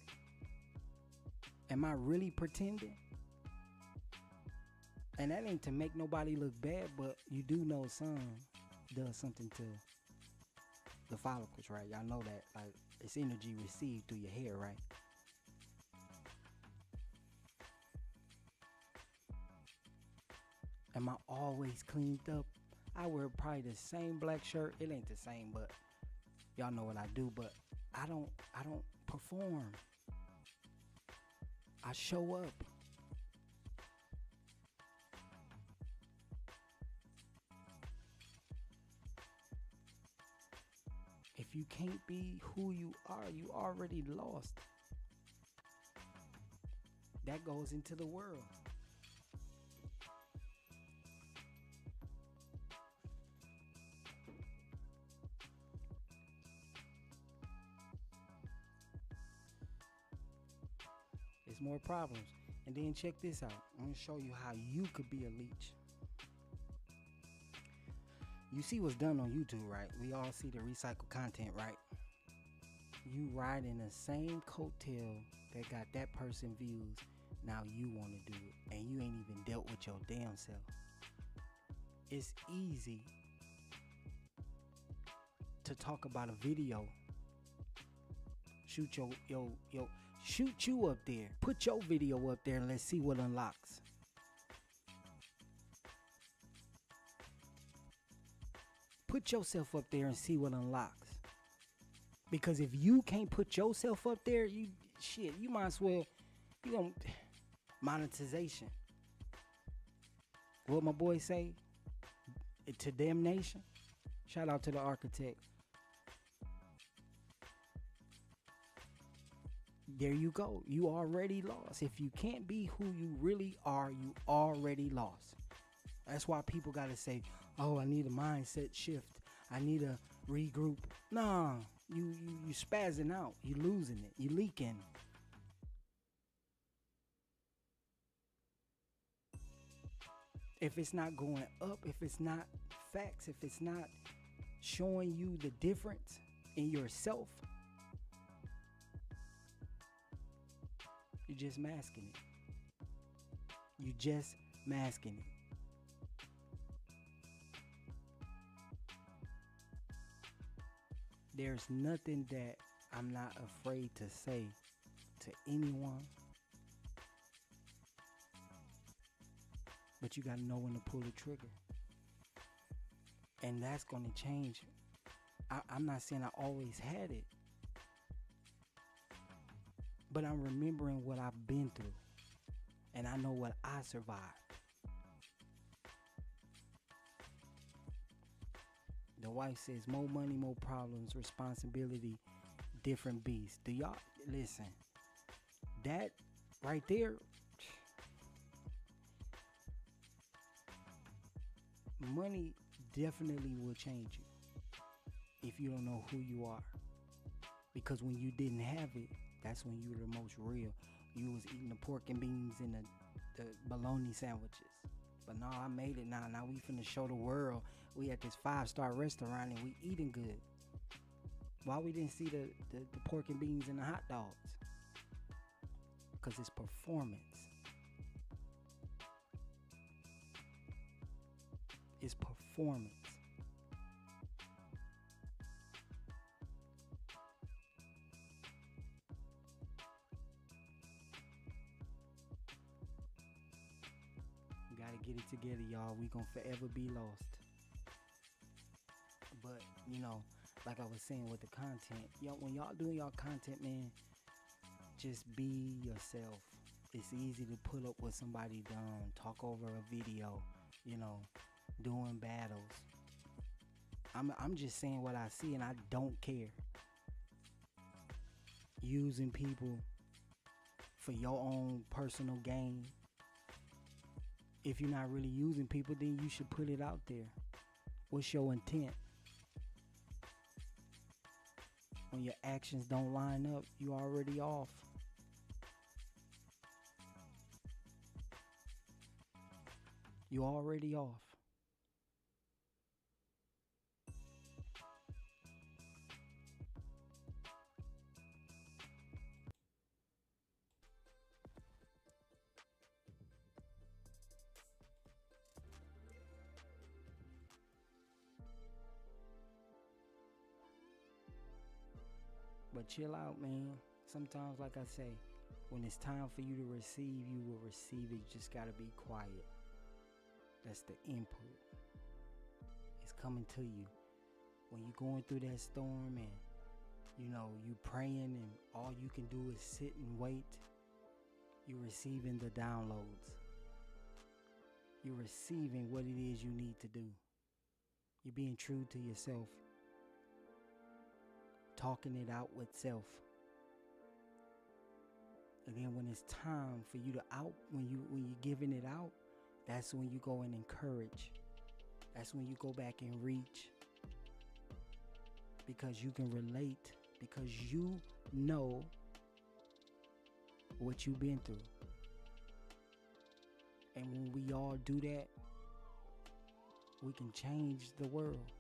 Am I really pretending? And that ain't to make nobody look bad, but you do know sun does something to the follicles, right? Y'all know that. Like, it's energy received through your hair, right? Am I always cleaned up? I wear probably the same black shirt. It ain't the same, but y'all know what I do. But I don't perform. I show up. If you can't be who you are, you already lost. That goes into the world. It's more problems. And then check this out. I'm going to show you how you could be a leech. You see what's done on YouTube, right? We all see the recycled content, right? You ride in the same coattail that got that person views. Now you want to do it. And you ain't even dealt with your damn self. It's easy to talk about a video. Shoot you up there. Put your video up there and let's see what unlocks. Put yourself up there and see what unlocks. Because if you can't put yourself up there, you might as well, monetization. What my boy say? To damnation. Shout out to the architect. There you go. You already lost. If you can't be who you really are, you already lost. That's why people got to say, oh, I need a mindset shift. I need to regroup. Nah, you spazzing out. You losing it. You leaking. If it's not going up, if it's not facts, if it's not showing you the difference in yourself, you're just masking it. You're just masking it. There's nothing that I'm not afraid to say to anyone. But you got to know when to pull the trigger. And that's going to change. I'm not saying I always had it. But I'm remembering what I've been through. And I know what I survived. The wife says, more money, more problems, responsibility, different beasts. Do y'all listen? That right there, money definitely will change you if you don't know who you are. Because when you didn't have it, that's when you were the most real. You was eating the pork and beans and the bologna sandwiches. But no, I made it now. Now we finna show the world we at this 5-star restaurant and we eating good. Why we didn't see the pork and beans and the hot dogs? Because it's performance. It's performance. We gotta get it together, y'all. We gonna forever be lost. But, like I was saying with the content, y'all, when y'all doing y'all content, man, just be yourself. It's easy to put up with somebody done, talk over a video, you know, doing battles. I'm just saying what I see, and I don't care. Using people for your own personal gain. If you're not really using people, then you should put it out there. What's your intent? When your actions don't line up, you already off. You already off. But chill out, man. Sometimes, like I say, when it's time for you to receive, you will receive it. You just gotta be quiet. That's the input. It's coming to you. When you're going through that storm and, you know, you praying and all you can do is sit and wait, you're receiving the downloads. You're receiving what it is you need to do. You're being true to yourself. Talking it out with self. And then when it's time for you to when you're giving it out, that's when you go and encourage. That's when you go back and reach. Because you can relate. Because you know what you've been through. And when we all do that, we can change the world.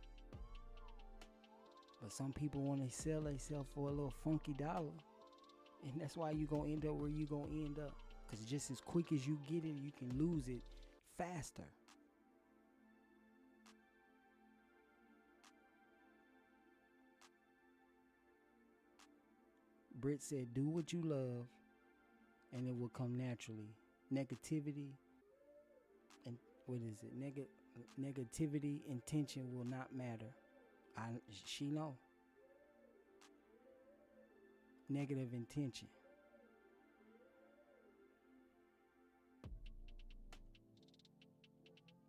But some people want to sell themselves for a little funky dollar. And that's why you're going to end up where you're going to end up. Because just as quick as you get it, you can lose it faster. Britt said, do what you love and it will come naturally. Negativity and negativity, intention will not matter. She know. Negative intention.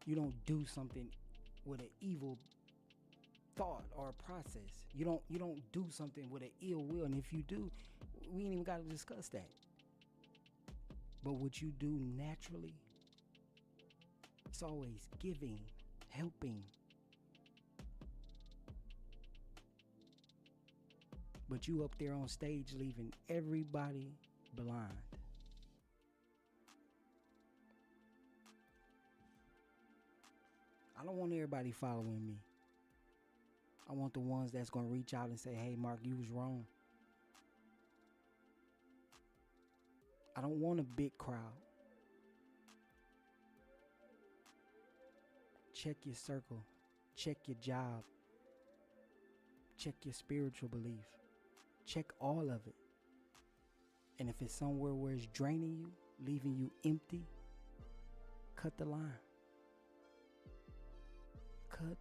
You don't do something with an evil thought or process. You don't do something with an ill will, and if you do, we ain't even got to discuss that. But what you do naturally, it's always giving, helping. But you up there on stage leaving everybody blind. I don't want everybody following me. I want the ones that's going to reach out and say, hey, Mark, you was wrong. I don't want a big crowd. Check your circle. Check your job. Check your spiritual belief. Check all of it. And if it's somewhere where it's draining you, leaving you empty, cut the line. Cut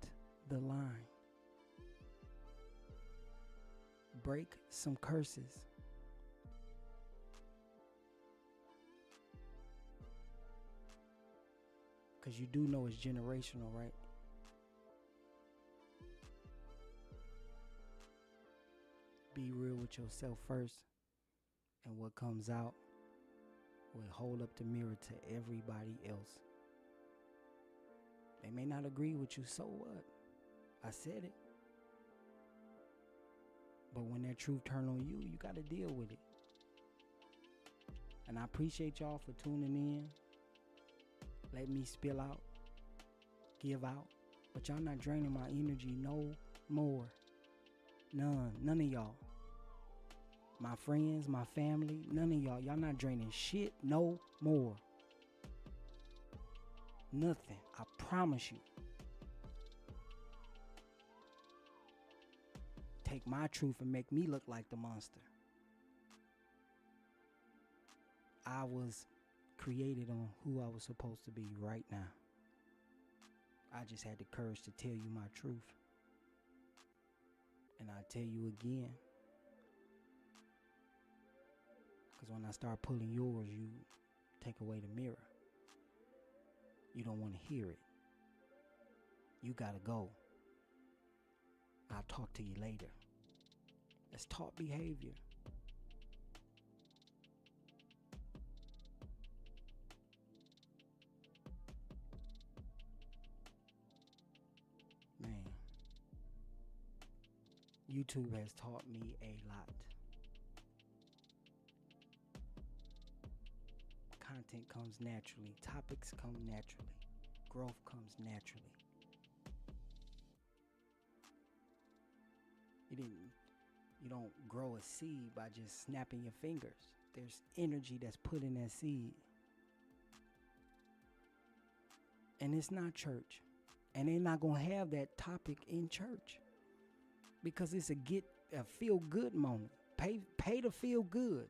the line. Break some curses. Because you do know it's generational, right? Be real with yourself first, and what comes out will hold up the mirror to everybody else. They may not agree with you, so what? I said it. But when that truth turn on you, you got to deal with it. And I appreciate y'all for tuning in. Let me spill out, give out. But y'all not draining my energy no more. None of y'all. My friends, my family, none of y'all. Y'all not draining shit no more. Nothing. I promise you. Take my truth and make me look like the monster. I was created on who I was supposed to be right now. I just had the courage to tell you my truth. And I tell you again, because when I start pulling yours, take away the mirror. You don't want to hear it. You gotta go. I'll talk to you later. That's taught behavior. Man, YouTube has taught me a lot. Content comes naturally. Topics come naturally. Growth comes naturally. You don't grow a seed by just snapping your fingers. There's energy that's put in that seed. And it's not church. And they're not going to have that topic in church. Because it's a feel good moment. Pay to feel good.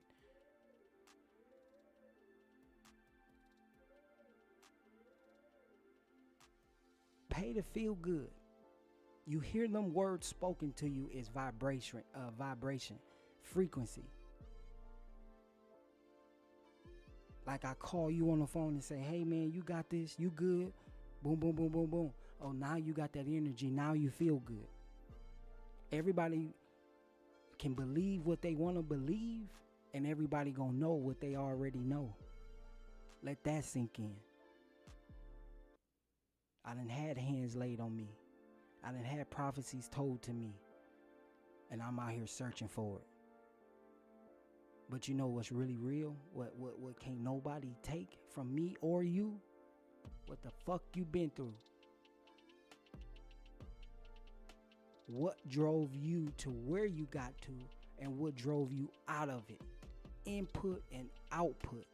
Pay to feel good. You hear them words spoken to you is vibration, frequency. Like I call you on the phone and say, hey man, you got this, you good? Boom, boom, boom, boom, boom. Oh, now you got that energy, now you feel good. Everybody can believe what they want to believe, and everybody gonna know what they already know. Let that sink in. I done had hands laid on me. I done had prophecies told to me, and I'm out here searching for it. But you know what's really real? What can't nobody take from me or you? What the fuck you been through? What drove you to where you got to, and what drove you out of it? Input and output.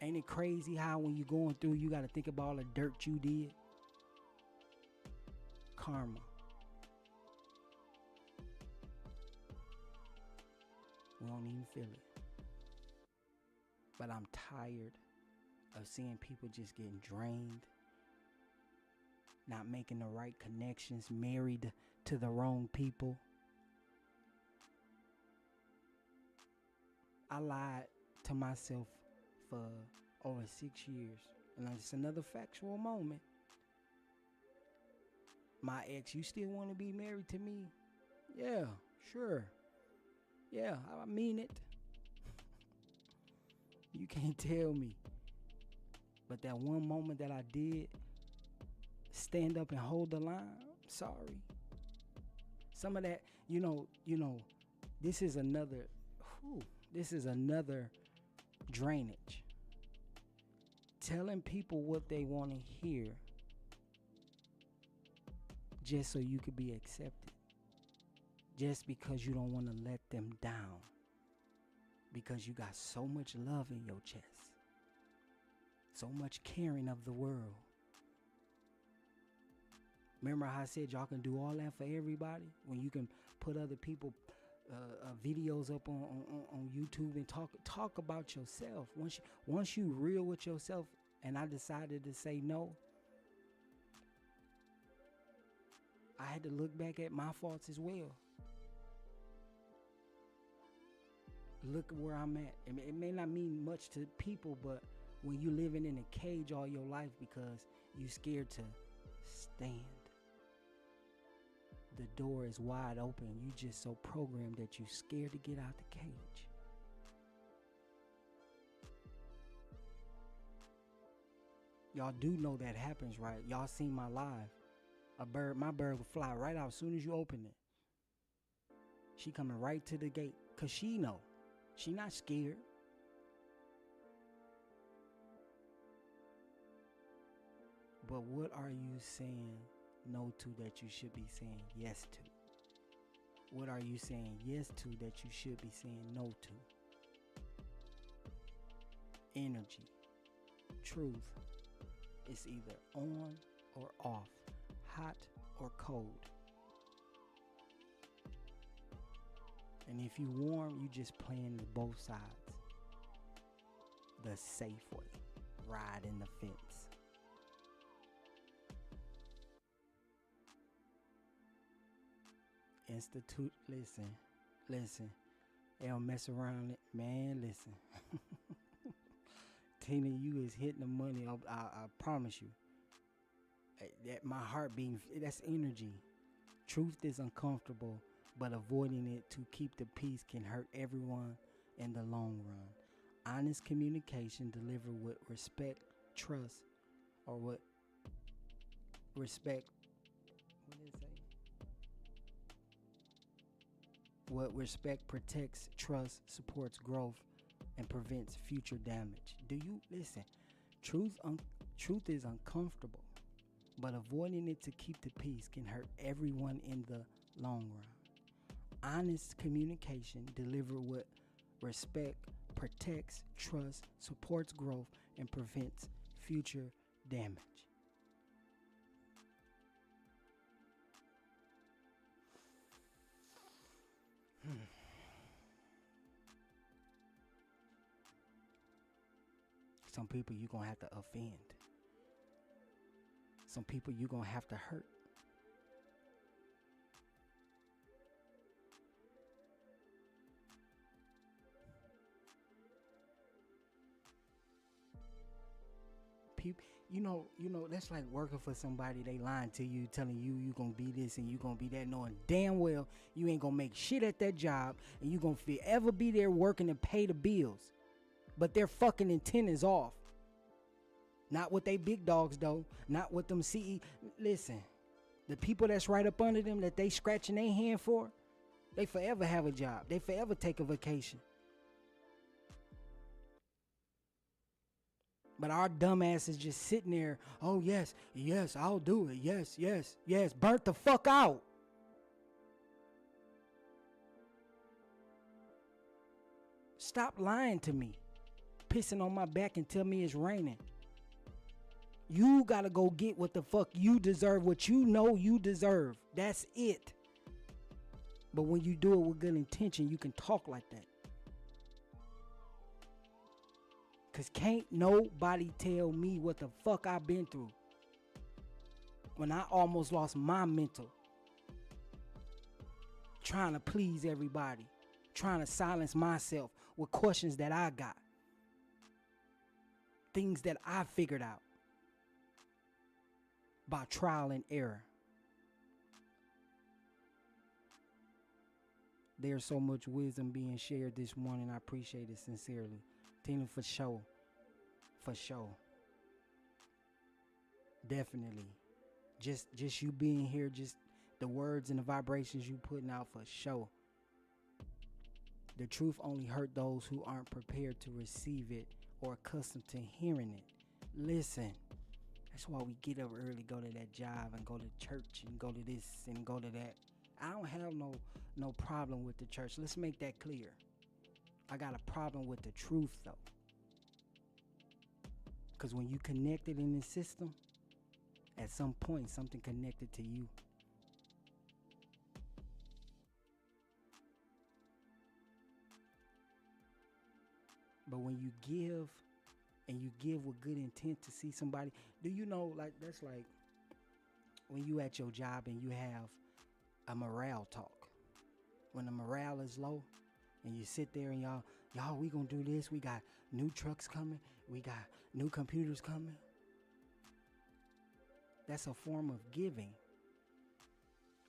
Ain't it crazy how when you're going through, you got to think about all the dirt you did? Karma. We don't even feel it. But I'm tired of seeing people just getting drained, not making the right connections, married to the wrong people. I lied to myself for over 6 years. And it's another factual moment. My ex, you still want to be married to me? Yeah, sure. Yeah, I mean it. You can't tell me. But that one moment that I did stand up and hold the line, I'm sorry. Some of that, this is another drainage. Telling people what they want to hear just so you could be accepted. Just because you don't want to let them down. Because you got so much love in your chest. So much caring of the world. Remember how I said y'all can do all that for everybody? When you can put other people videos up on YouTube and talk about yourself. Once you real with yourself, and I decided to say no, I had to look back at my faults as well. Look where I'm at. It may not mean much to people, but when you living in a cage all your life because you scared to stand, the door is wide open. You just so programmed that you scared to get out the cage. Y'all do know that happens, right? Y'all seen my live. My bird will fly right out as soon as you open it. She coming right to the gate because she know. She not scared. But what are you saying no to that you should be saying yes to? What are you saying yes to that you should be saying no to? Energy, truth. It's either on or off, hot or cold. And if you warm, you just playing both sides. The safe way, riding the fence. Listen. They don't mess around Man, listen. Tina, you is hitting the money. I promise you. That my heart being, that's energy. Truth is uncomfortable, but avoiding it to keep the peace can hurt everyone in the long run. Honest communication delivered with respect, trust, or what respect, what did it say? What respect protects, trust, supports growth, and prevents future damage. Do you listen? Truth is uncomfortable, but avoiding it to keep the peace can hurt everyone in the long run. Honest communication delivered with respect protects, trusts, supports growth, and prevents future damage. Some people you're going to have to offend. Some people you're going to have to hurt. People, that's like working for somebody. They lying to you, telling you you gonna be this and you gonna be that, knowing damn well you ain't gonna make shit at that job and you gonna forever be there working to pay the bills. But their fucking intent is off. Not with they big dogs though. Not with them CE. Listen, the people that's right up under them that they scratching their hand for, they forever have a job. They forever take a vacation. But our dumbass is just sitting there. Oh, yes, I'll do it. Yes. Burnt the fuck out. Stop lying to me. Pissing on my back and tell me it's raining. You gotta go get what the fuck you deserve, what you know you deserve. That's it. But when you do it with good intention, you can talk like that. Cause can't nobody tell me what the fuck I've been through. When I almost lost my mental. Trying to please everybody. Trying to silence myself with questions that I got. Things that I figured out. By trial and error. There's so much wisdom being shared this morning. I appreciate it sincerely. Tina, for sure. For sure. Definitely. Just you being here, just the words and the vibrations you putting out, for sure. The truth only hurt those who aren't prepared to receive it or accustomed to hearing it. Listen. That's why we get up early, go to that job and go to church and go to this and go to that. I don't have no problem with the church. Let's make that clear. I got a problem with the truth though. Because when you connected in this system, at some point something connected to you. But when you give, and you give with good intent to see somebody, do you know, like, that's like when you at your job and you have a morale talk. When the morale is low and you sit there and y'all, we gonna do this. We got new trucks coming. We got new computers coming. That's a form of giving.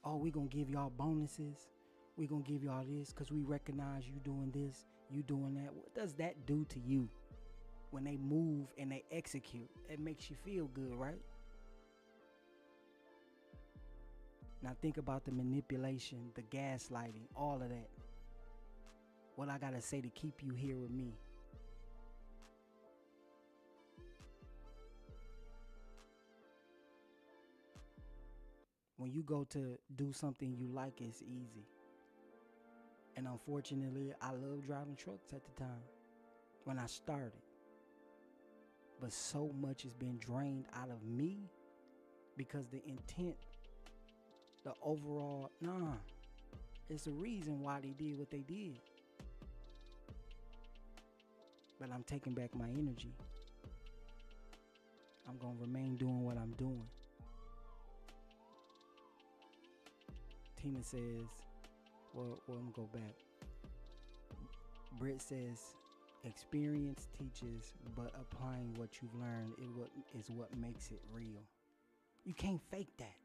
Oh, we gonna give y'all bonuses. We gonna give y'all this because we recognize you doing this, you doing that. What does that do to you? When they move and they execute, it makes you feel good, right? Now think about the manipulation, the gaslighting, all of that. What I gotta say to keep you here with me. When you go to do something you like, it's easy. And unfortunately, I love driving trucks at the time when I started. But so much has been drained out of me because the intent, the overall, it's a reason why they did what they did. But I'm taking back my energy. I'm going to remain doing what I'm doing. Tina says, well, I'm going to go back. Britt says, experience teaches, but applying what you've learned is what makes it real. You can't fake that.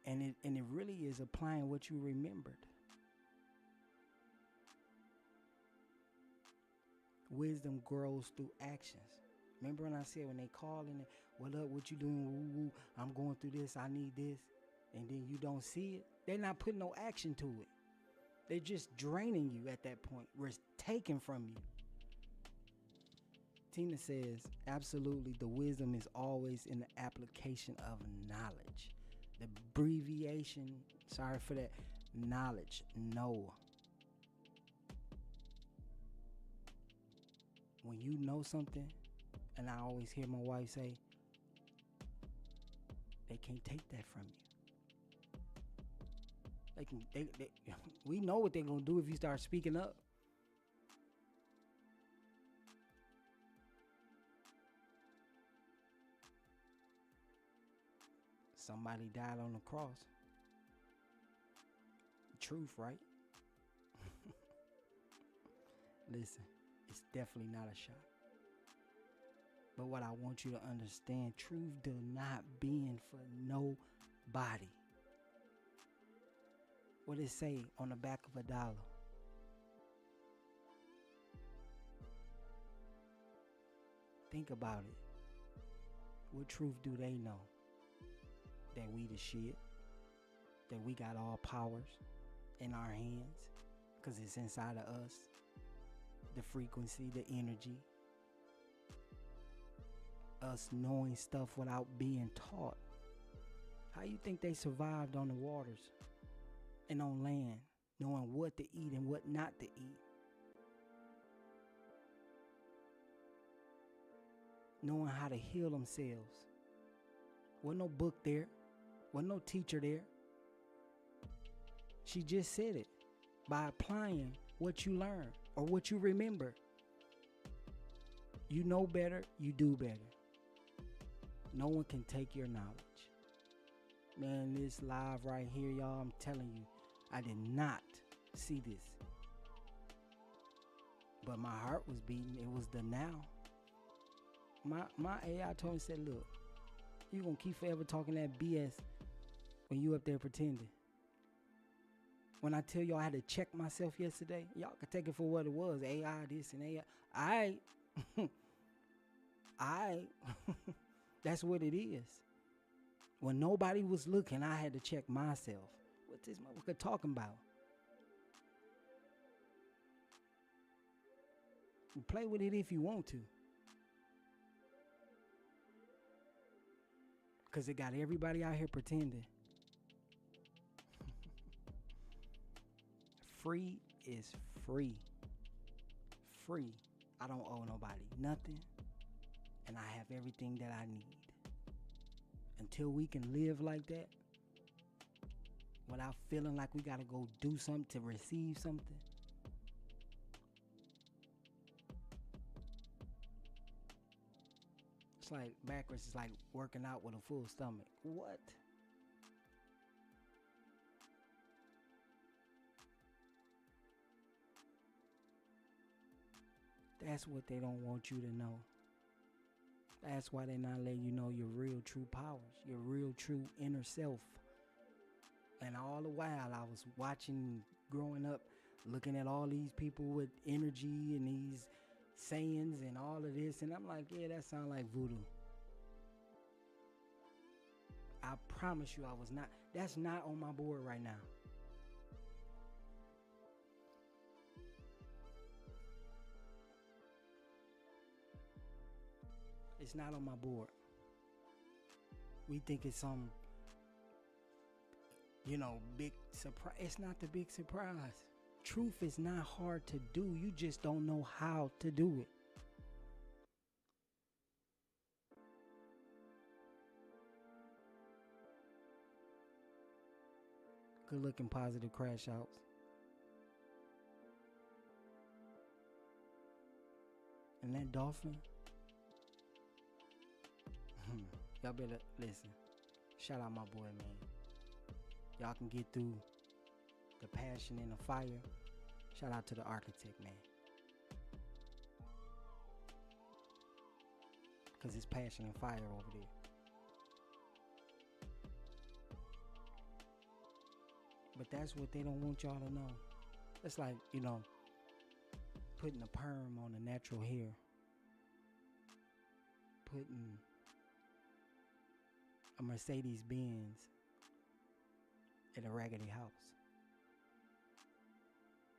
And it really is applying what you remembered. Wisdom grows through actions. Remember when I said when they call and what up, what you doing? Woo, woo, I'm going through this, I need this. And then you don't see it. They're not putting no action to it. They're just draining you at that point. We're taken from you. Tina says, absolutely, the wisdom is always in the application of knowledge. The abbreviation, sorry for that, knowledge, know. When you know something, and I always hear my wife say, they can't take that from you. We know what they're gonna do if you start speaking up. Somebody died on the cross. Truth, right? Listen, it's definitely not a shot. But what I want you to understand, truth do not bend for nobody. What it say on the back of $1? Think about it. What truth do they know? That we the shit. That we got all powers in our hands. Because it's inside of us. The frequency, the energy. Us knowing stuff without being taught. How you think they survived on the waters and on land, knowing what to eat and what not to eat? Knowing how to heal themselves. Wasn't no book there. Wasn't no teacher there. She just said it. By applying what you learn or what you remember. You know better, you do better. No one can take your knowledge. Man, this live right here, y'all, I'm telling you, I did not see this. But my heart was beating. It was the now. My AI told me, said, look, you gonna keep forever talking that BS when you up there pretending. When I tell y'all I had to check myself yesterday, y'all can take it for what it was. AI this and AI. That's what it is. When nobody was looking, I had to check myself. What's this motherfucker talking about? You play with it if you want to. Because it got everybody out here pretending. Free is free. Free. I don't owe nobody nothing. And I have everything that I need. Until we can live like that, without feeling like we got to go do something to receive something, it's like backwards. It's like working out with a full stomach. What? That's what they don't want you to know. That's why they're not letting you know your real true powers, your real true inner self. And all the while I was watching, growing up, looking at all these people with energy and these sayings and all of this, and I'm like, yeah, that sounds like voodoo. I promise you I was not. That's not on my board right now. It's not on my board. We think it's some, big surprise. It's not the big surprise. Truth is not hard to do. You just don't know how to do it. Good looking positive crash outs. And that dolphin. Y'all better listen. Shout out my boy, man. Y'all can get through the passion and the fire. Shout out to the architect, man. Because it's passion and fire over there. But that's what they don't want y'all to know. It's like, putting a perm on a natural hair. Putting a Mercedes Benz in a raggedy house.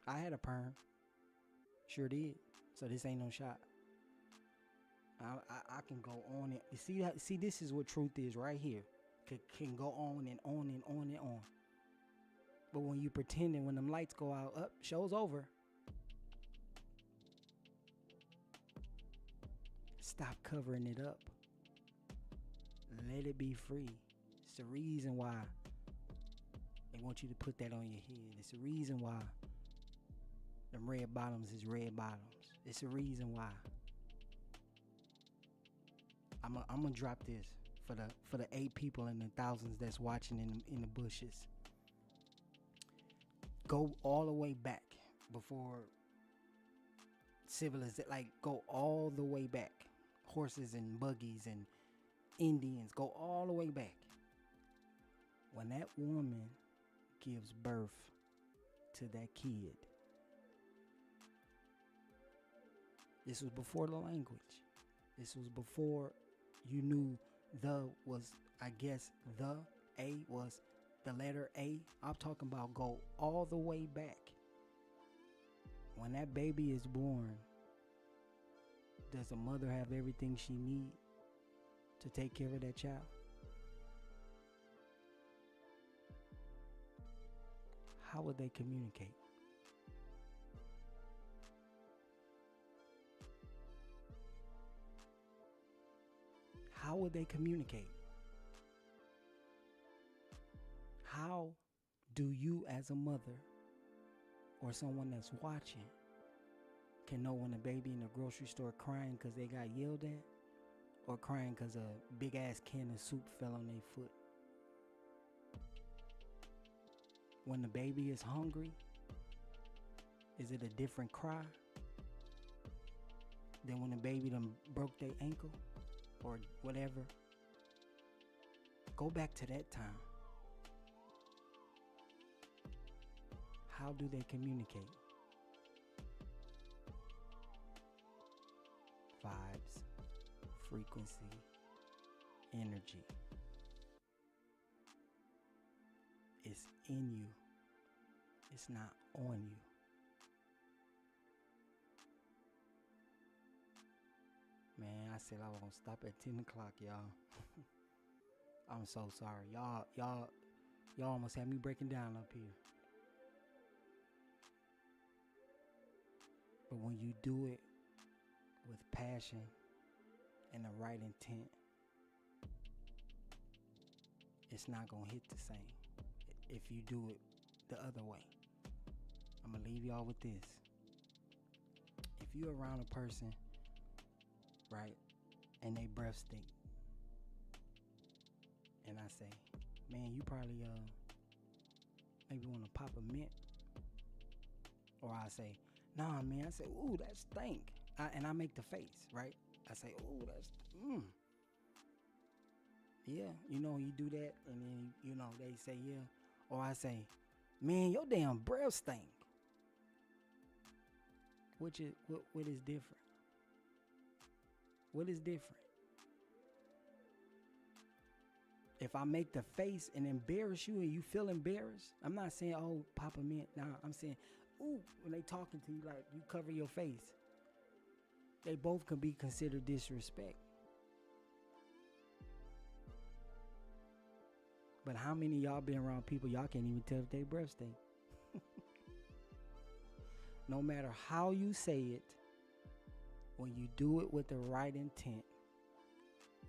I had a perm. Sure did. So this ain't no shot. I can go on it. You see, this is what truth is right here. Can go on and on and on and on. But when you pretending, when them lights go out, show's over. Stop covering it up. Let it be free. It's the reason why they want you to put that on your head. It's the reason why them red bottoms is red bottoms. It's the reason why. I'm gonna drop this for the 8 people and the thousands that's watching in the bushes. Go all the way back before civilization. Like, go all the way back. Horses and buggies and Indians. Go all the way back. When that woman gives birth to that kid, this was before the language. This was before you knew the was, I guess, the A was the letter A. I'm talking about go all the way back. When that baby is born, does the mother have everything she needs to take care of that child? How would they communicate? How would they communicate? How do you as a mother or someone that's watching can know when a baby in the grocery store crying because they got yelled at, or crying because a big ass can of soup fell on their foot? When the baby is hungry, is it a different cry than when the baby done broke their ankle or whatever? Go back to that time. How do they communicate? Vibes, frequency, energy. It's in you. It's not on you. Man, I said I was gonna stop at 10 o'clock, y'all. I'm so sorry. Y'all almost had me breaking down up here. But when you do it with passion and the right intent, it's not gonna hit the same if you do it the other way. I'm gonna leave y'all with this. If you're around a person, right, and they breath stink, and I say, man, you probably maybe want to pop a mint, or I say, nah, man, I say, ooh, that stink, and I make the face, right? I say, ooh, that's yeah, you do that, and then they say yeah, or I say, man, your damn breath stink. What is different? What is different? If I make the face and embarrass you and you feel embarrassed, I'm not saying, oh, pop a mint. Nah, I'm saying, ooh, when they talking to you, like, you cover your face. They both can be considered disrespect. But how many of y'all been around people y'all can't even tell if they breath stink? No matter how you say it, when you do it with the right intent,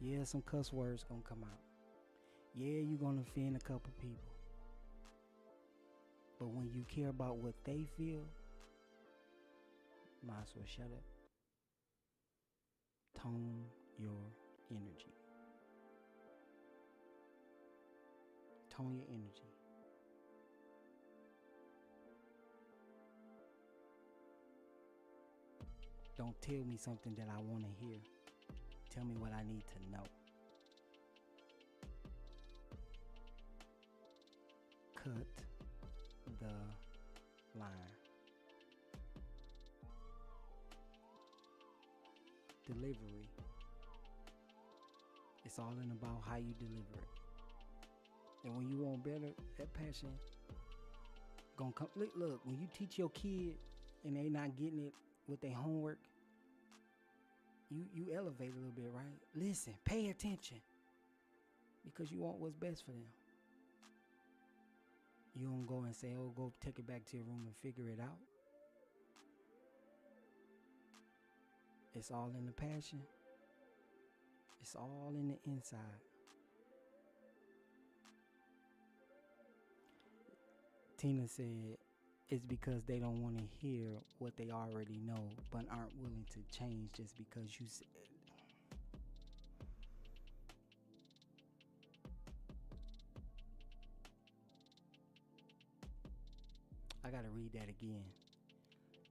yeah, some cuss words gonna come out. Yeah, you're gonna offend a couple people. But when you care about what they feel, might as well shut up. Tone your energy. Tone your energy. Don't tell me something that I want to hear. Tell me what I need to know. Cut the line. Delivery. It's all in about how you deliver it. And when you want better, that passion gonna come. Look, when you teach your kid and they not getting it with their homework, you elevate a little bit, right? Listen, pay attention, because you want what's best for them. You don't go and say, oh, go take it back to your room and figure it out. It's all in the passion. It's all in the inside. Tina said it's because they don't want to hear what they already know, but aren't willing to change just because you said. I gotta read that again.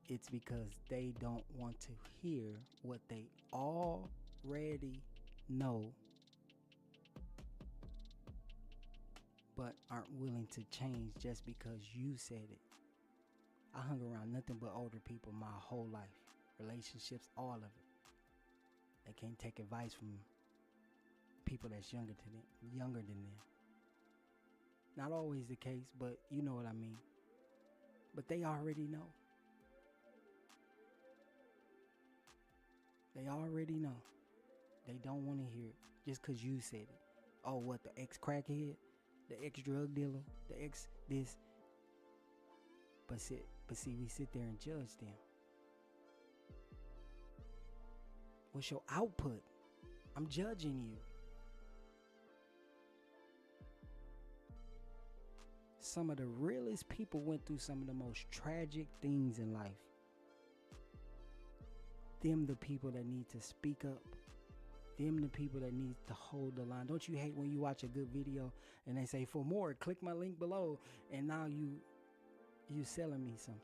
It's because they don't want to hear what they already know, but aren't willing to change just because you said it. I hung around nothing but older people my whole life. Relationships, all of it. They can't take advice from people that's younger than them. Not always the case, but you know what I mean. But they already know. They already know. They don't want to hear it just because you said it. Oh, what, the ex-crackhead? The ex-drug dealer? The ex-this? But see, we sit there and judge them. What's your output? I'm judging you. Some of the realest people went through some of the most tragic things in life. Them the people that need to speak up. Them the people that need to hold the line. Don't you hate when you watch a good video and they say, for more, click my link below, and now you selling me something.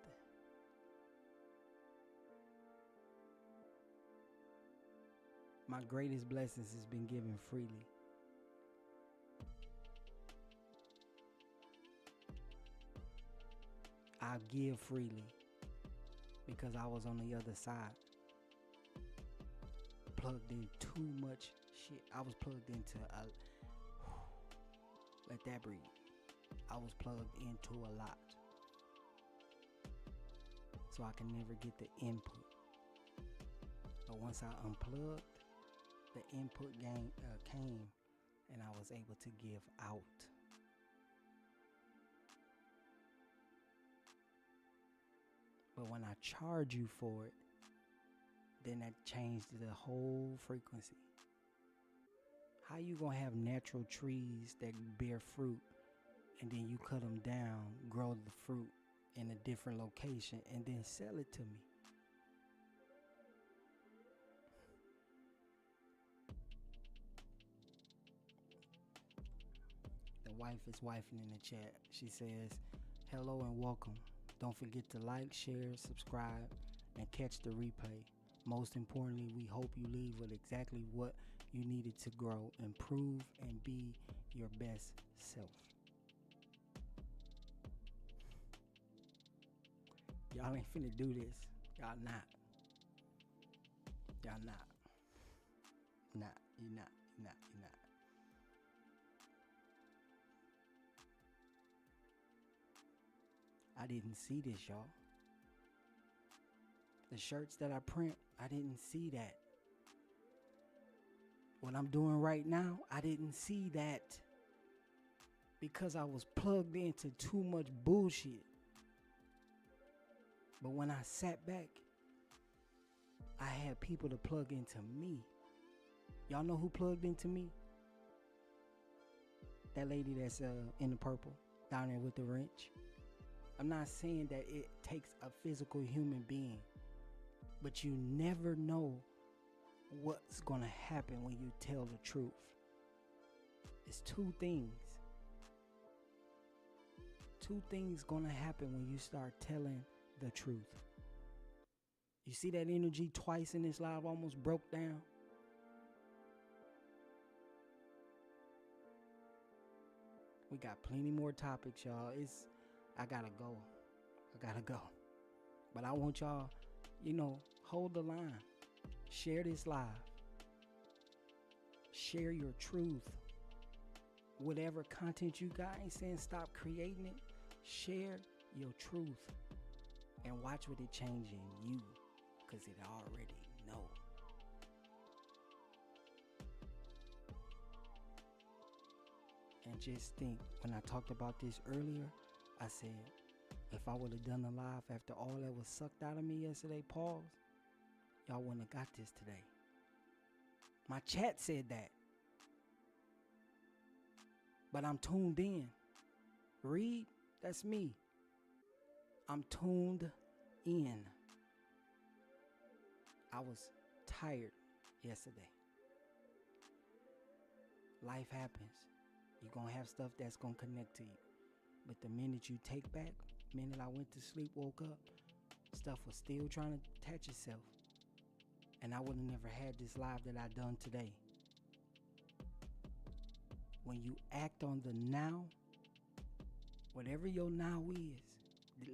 My greatest blessings has been given freely. I give freely because I was on the other side. Plugged in too much shit. I was plugged into let that breathe. I was plugged into a lot. So I can never get the input. But once I unplugged, the input came and I was able to give out. But when I charge you for it, then that changed the whole frequency. How you gonna have natural trees that bear fruit and then you cut them down, grow the fruit in a different location, and then sell it to me? The wife is wifing in the chat. She says, hello and welcome. Don't forget to like, share, subscribe, and catch the replay. Most importantly, we hope you leave with exactly what you needed to grow, improve, and be your best self. Y'all ain't finna do this. Y'all not. Y'all not. You're not. I didn't see this, y'all. The shirts that I print, I didn't see that. What I'm doing right now, I didn't see that. Because I was plugged into too much bullshit. But when I sat back, I had people to plug into me. Y'all know who plugged into me? That lady that's in the purple, down there with the wrench. I'm not saying that it takes a physical human being, but you never know what's gonna happen when you tell the truth. It's two things. Two things gonna happen when you start telling the truth. You see that energy twice in this live almost broke down? We got plenty more topics, y'all. I gotta go. But I want y'all, hold the line. Share this live. Share your truth. Whatever content you got, ain't saying stop creating it. Share your truth. And watch what it change in you. Because it already know. And just think, when I talked about this earlier, I said, if I would have done the live after all that was sucked out of me yesterday, pause, y'all wouldn't have got this today. My chat said that. But I'm tuned in. Read, that's me. I'm tuned in. I was tired yesterday. Life happens. You're going to have stuff that's going to connect to you. But the minute you take back, minute I went to sleep, woke up, stuff was still trying to attach itself. And I would have never had this live that I done today. When you act on the now, whatever your now is,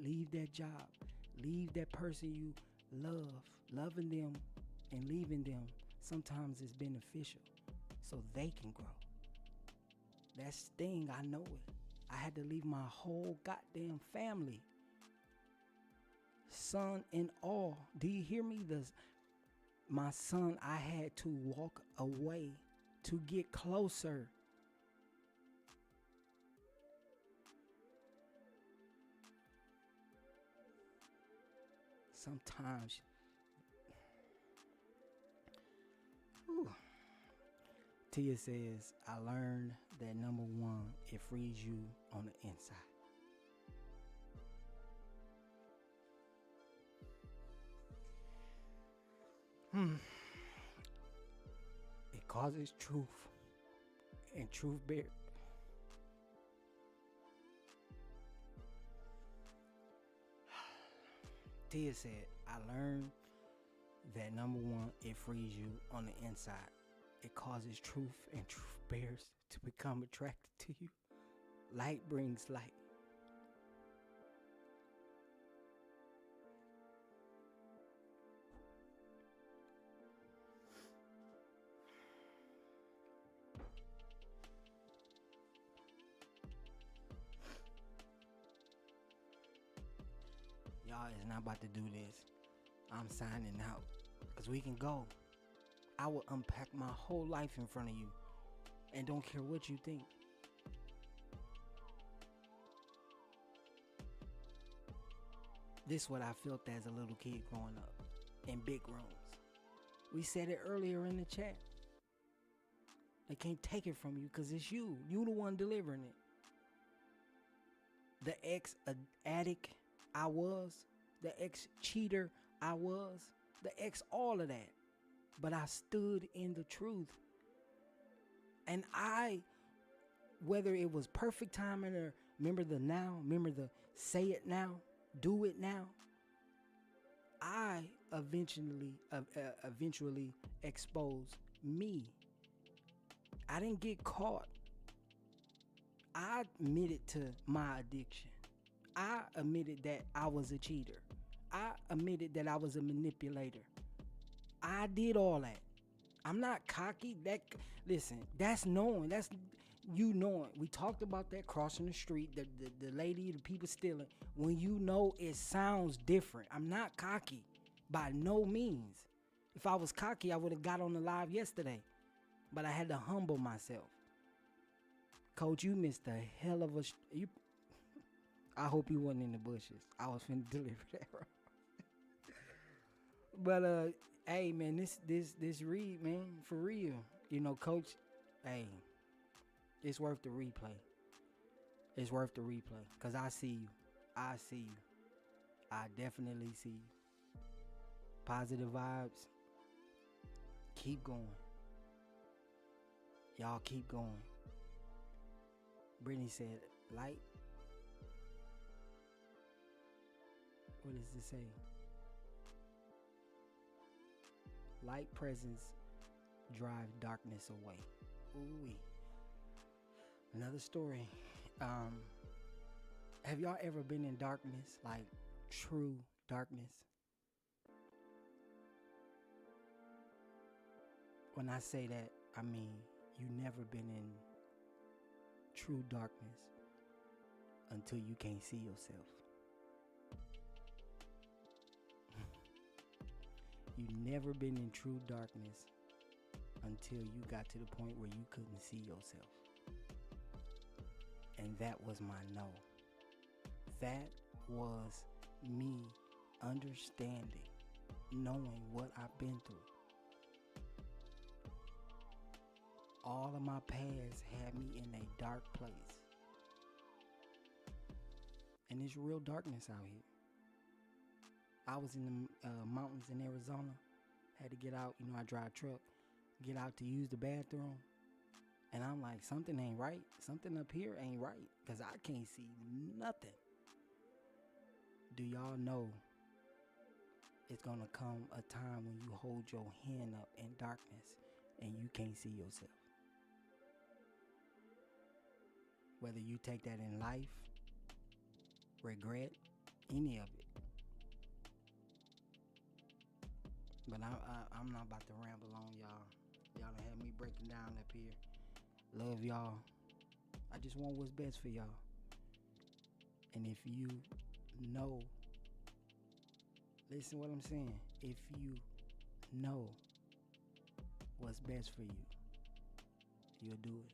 leave that job, leave that person you love. Loving them and leaving them sometimes is beneficial so they can grow. That sting, I know it. I had to leave my whole goddamn family. Son and all. Do you hear me? My son, I had to walk away to get closer. Sometimes. Whew. Tia says, I learned that number one, it frees you on the inside. It causes truth, and truth bears. Tia said, I learned that number one, it frees you on the inside. It causes truth, and truth bears to become attracted to you. Light brings light. Y'all is not about to do this. I'm signing out. Because we can go. I will unpack my whole life in front of you. And don't care what you think. This is what I felt as a little kid growing up. In big rooms. We said it earlier in the chat. They can't take it from you because it's you. You the one delivering it. The ex-addict I was. The ex-cheater I was. The ex-all of that. But I stood in the truth. And whether it was perfect timing or remember the now, remember the say it now, do it now, I eventually exposed me. I didn't get caught. I admitted to my addiction. I admitted that I was a cheater. I admitted that I was a manipulator. I did all that. I'm not cocky. Listen, that's knowing. That's you knowing. We talked about that crossing the street, the lady, the people stealing. When you know it sounds different. I'm not cocky by no means. If I was cocky, I would have got on the live yesterday. But I had to humble myself. Coach, you missed a hell of a... I hope you wasn't in the bushes. I was finna deliver that wrong. But, hey, man, this read, man, for real. You know, Coach, hey, it's worth the replay. It's worth the replay. Because I see you. I see you. I definitely see you. Positive vibes. Keep going. Y'all keep going. Brittany said, light. What does it say? Light presence drive darkness away. Ooh-wee. Another story. Have y'all ever been in darkness, like true darkness? When I say that, I mean you never been in true darkness until you can't see yourself. You never been in true darkness until you got to the point where you couldn't see yourself. And that was my no. That was me understanding, knowing what I've been through. All of my past had me in a dark place. And there's real darkness out here. I was in the mountains in Arizona. Had to get out, I drive truck. Get out to use the bathroom. And I'm like, something ain't right. Something up here ain't right. Because I can't see nothing. Do y'all know it's going to come a time when you hold your hand up in darkness and you can't see yourself? Whether you take that in life, regret, any of it. But I'm not about to ramble on, y'all. Y'all done had me breaking down up here. Love y'all. I just want what's best for y'all. And if you know, listen what I'm saying. If you know what's best for you, you'll do it.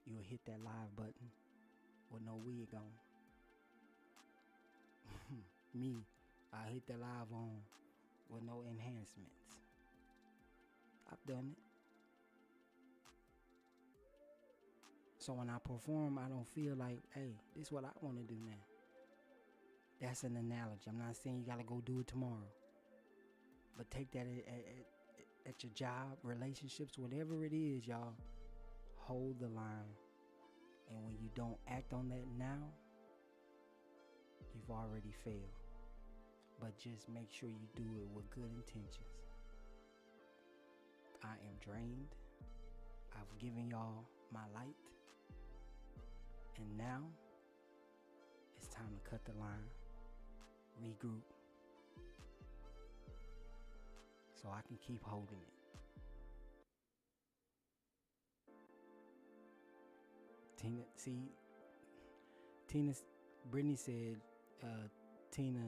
You'll hit that live button with no wig on. Me, I hit that live on with no enhancements. I've done it. So when I perform, I don't feel like, hey, this is what I want to do now. That's an analogy. I'm not saying you got to go do it tomorrow. But take that at your job, relationships, whatever it is, y'all. Hold the line. And when you don't act on that now, you've already failed. But just make sure you do it with good intentions. I am drained. I've given y'all my light. And now, it's time to cut the line, regroup, so I can keep holding it. Brittany said, Tina,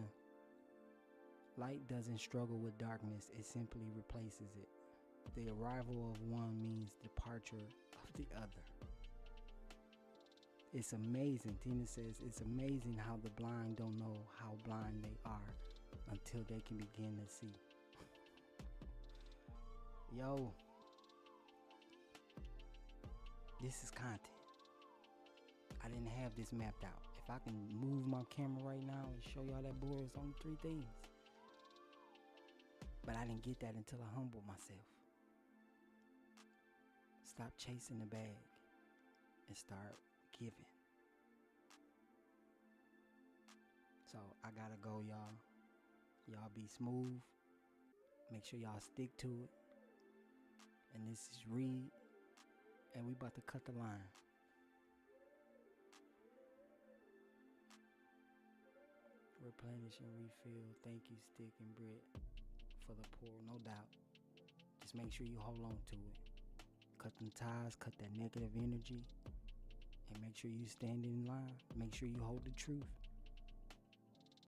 light doesn't struggle with darkness, it simply replaces it. The arrival of one means departure of the other. It's amazing. Tina says, it's amazing how the blind don't know how blind they are until they can begin to see. Yo, this is content. I didn't have this mapped out. If I can move my camera right now and show y'all that board, it's only 3 things. But I didn't get that until I humbled myself. Stop chasing the bag and start giving. So I gotta go, y'all. Y'all be smooth. Make sure y'all stick to it. And this is Reed. And we about to cut the line. Replenish and refill. Thank you, Stick and Britt, for the pour, no doubt. Just make sure you hold on to it. Cut them ties, cut that negative energy, and make sure you stand in line. Make sure you hold the truth.